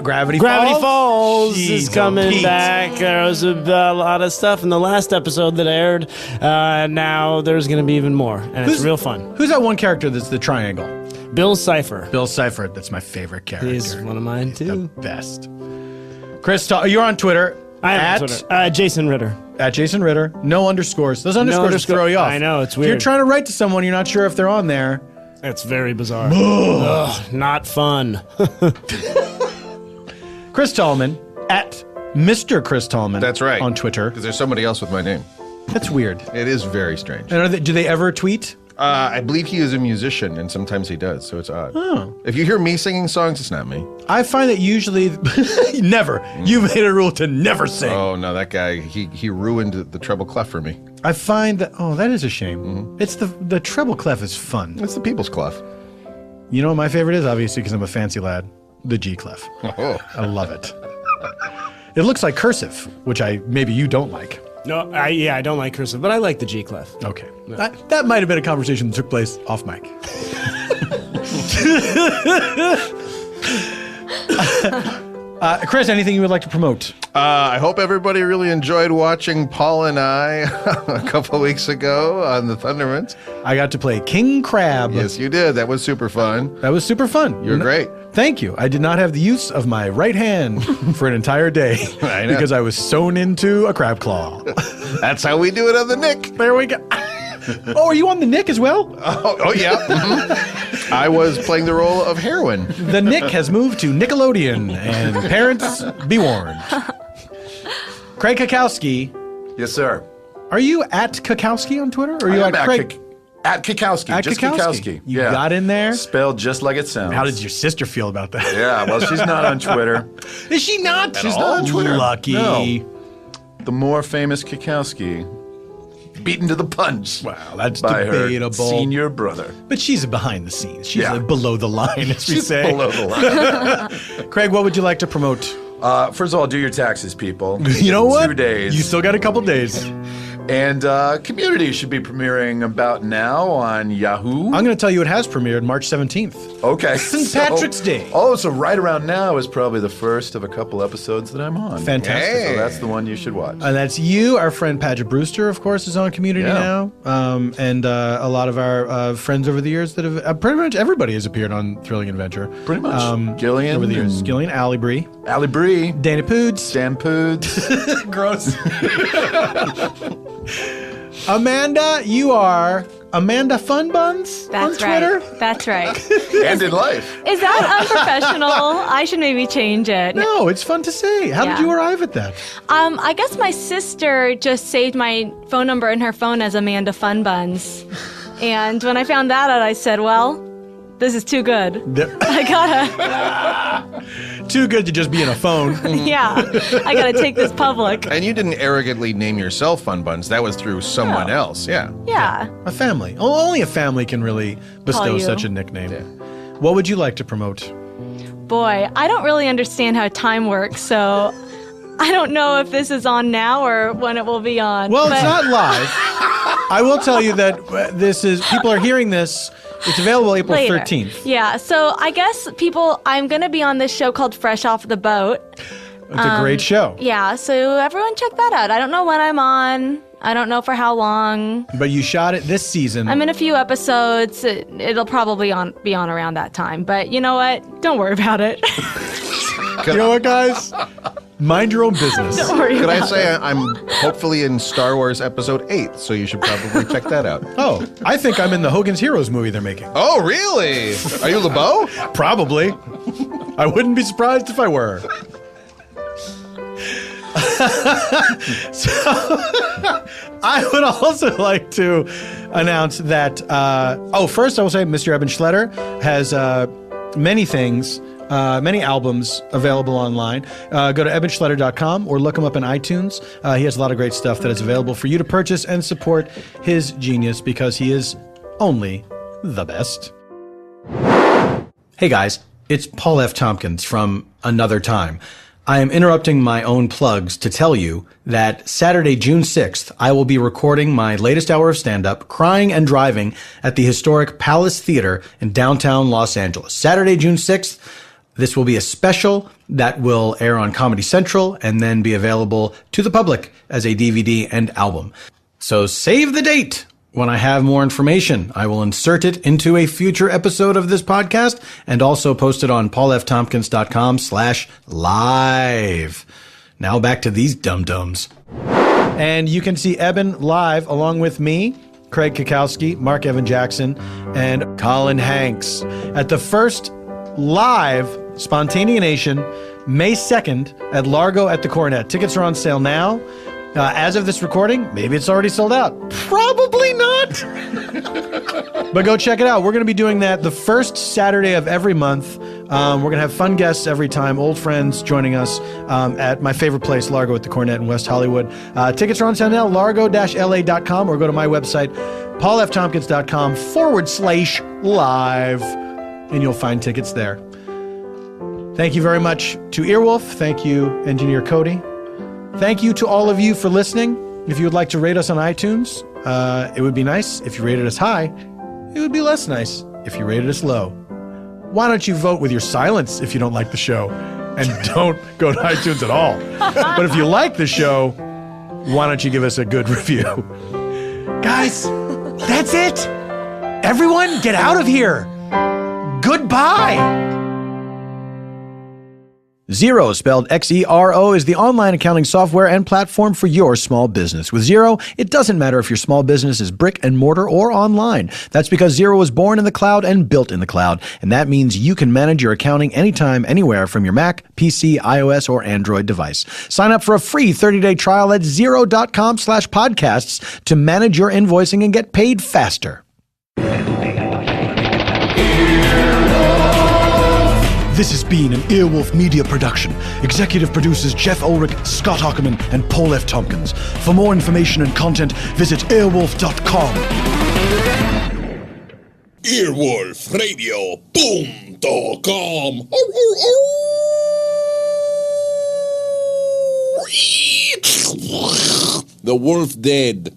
Gravity Falls is Jeez, coming Pete. back. There was a lot of stuff in the last episode that aired. Now there's going to be even more, and it's real fun. Who's that one character that's the triangle? Bill Cipher. Bill Cipher. That's my favorite character. He's one of mine too. Best. Chris, you're on Twitter. I am on Twitter. Jason Ritter. At Jason Ritter. No underscores. Those underscores throw you off. I know, it's If you're weird. trying to write to someone, you're not sure if they're on there. It's very bizarre. Ugh, not fun. Chris Tallman at Mr. Chris Tallman. That's right. On Twitter. Because there's somebody else with my name. That's weird. It is very strange. And do they ever tweet? I believe he is a musician, and sometimes he does, so it's odd. Oh. If you hear me singing songs, it's not me. I find that usually never. You made a rule to never sing. Oh, no, that guy, he ruined the treble clef for me. I find that that is a shame. It's the treble clef is fun. It's the people's clef. You know what my favorite is? Obviously, because I'm a fancy lad. The G clef. Oh. I love it. It looks like cursive, which maybe you don't like. No, I don't like cursive, but I like the G clef. Okay. That might have been a conversation that took place off mic. Chris, anything you would like to promote? I hope everybody really enjoyed watching Paul and I a couple weeks ago on the Thundermans. I got to play King Crab. Yes, you did. That was super fun. That was super fun. You're great. Thank you. I did not have the use of my right hand for an entire day I know. because I was sewn into a crab claw. That's how we do it on the Nick. There we go. Oh, are you on the Nick as well? Oh yeah. Mhm. I was playing the role of heroin. The Nick has moved to Nickelodeon, and parents, be warned. Craig Cackowski, Yes, sir. are you at Cackowski on Twitter? Or are you I am at Craig? At Cackowski. At Just Cackowski. Cackowski. You got in there? Spelled just like it sounds. How did your sister feel about that? Yeah, well, she's not on Twitter. Is she not? She's not on Twitter. Lucky. No. The more famous Cackowski, beaten to the punch. Wow, that's by debatable. her senior brother. But she's behind the scenes. She's Yeah. like below the line, as we She's say. below the line. Craig, what would you like to promote? First of all, do your taxes, people. You know what? 2 days. You still got a couple days. And Community should be premiering about now on Yahoo. I'm going to tell you it has premiered March 17th. Okay. St. Patrick's Day. Oh, so right around now is probably the first of a couple episodes that I'm on. Fantastic. So that's the one you should watch. And that's you. Our friend Padgett Brewster, of course, is on Community now. And a lot of our friends over the years that have, pretty much everybody has appeared on Thrilling Adventure. Pretty much. Gillian. Over the years. Gillian, Allie Bree. Allie Bree. Dana Poods. Dan Poods. Gross. Amanda, you are Amanda Fun Buns on Twitter? Right. That's right. And in life. Is that unprofessional? I should maybe change it. No, it's fun to say. How did you arrive at that? I guess my sister just saved my phone number in her phone as Amanda Fun Buns. And when I found that out, I said, well, this is too good. I gotta... Too good to just be in a phone. Yeah, I gotta take this public. And you didn't arrogantly name yourself Fun Buns. That was through someone else. Yeah. Yeah. A family. Only a family can really bestow you. such a nickname. What would you like to promote? Boy, I don't really understand how time works, so I don't know if this is on now or when it will be on. Well, it's not live. I will tell you that people are hearing this. It's available April Later. 13th. Yeah, so I guess I'm going to be on this show called Fresh Off the Boat. It's a great show. Yeah, so everyone check that out. I don't know when I'm on. I don't know for how long. But you shot it this season. I'm in a few episodes. It'll probably be on around that time. But you know what? Don't worry about it. You know what, guys? Mind your own business. Don't worry Could about I say it. I'm hopefully in Star Wars Episode 8, so you should probably check that out. Oh, I think I'm in the Hogan's Heroes movie they're making. Oh, really? Are you LeBeau? Probably. I wouldn't be surprised if I were. So, I would also like to announce that, first I will say Mr. Eban Schletter has many things, many albums available online. Go to ebanschletter.com or look him up in iTunes. He has a lot of great stuff that is available for you to purchase and support his genius because he is only the best. Hey guys, it's Paul F. Tompkins from Another Time. I am interrupting my own plugs to tell you that Saturday, June 6th, I will be recording my latest hour of stand-up, Crying and Driving, at the historic Palace Theater in downtown Los Angeles. Saturday, June 6th, this will be a special that will air on Comedy Central and then be available to the public as a DVD and album. So save the date. When I have more information, I will insert it into a future episode of this podcast and also post it on paulftompkins.com/live. Now back to these dum-dums. And you can see Eban live along with me, Craig Cackowski, Mark Evan Jackson, and Colin Hanks at the first live Spontaneanation, May 2nd at Largo at the Cornet. Tickets are on sale now. As of this recording, maybe it's already sold out. Probably not. But go check it out. We're going to be doing that the first Saturday of every month. We're going to have fun guests every time, old friends joining us at my favorite place, Largo at the Cornet in West Hollywood. Tickets are on sale now, largo-la.com, or go to my website, paulftompkins.com/live, and you'll find tickets there. Thank you very much to Earwolf. Thank you, Engineer Cody. Thank you to all of you for listening. If you would like to rate us on iTunes, it would be nice if you rated us high. It would be less nice if you rated us low. Why don't you vote with your silence if you don't like the show? And don't go to iTunes at all. But if you like the show, why don't you give us a good review? Guys, that's it. Everyone, get out of here. Goodbye. Xero, spelled Xero, is the online accounting software and platform for your small business. With Xero, it doesn't matter if your small business is brick and mortar or online. That's because Xero was born in the cloud and built in the cloud. And that means you can manage your accounting anytime, anywhere from your Mac, PC, iOS, or Android device. Sign up for a free 30-day trial at xero.com/podcasts to manage your invoicing and get paid faster. This has been an Earwolf Media production. Executive producers Jeff Ulrich, Scott Ackerman, and Paul F. Tompkins. For more information and content, visit earwolf.com. Earwolfradio.com The wolf dead.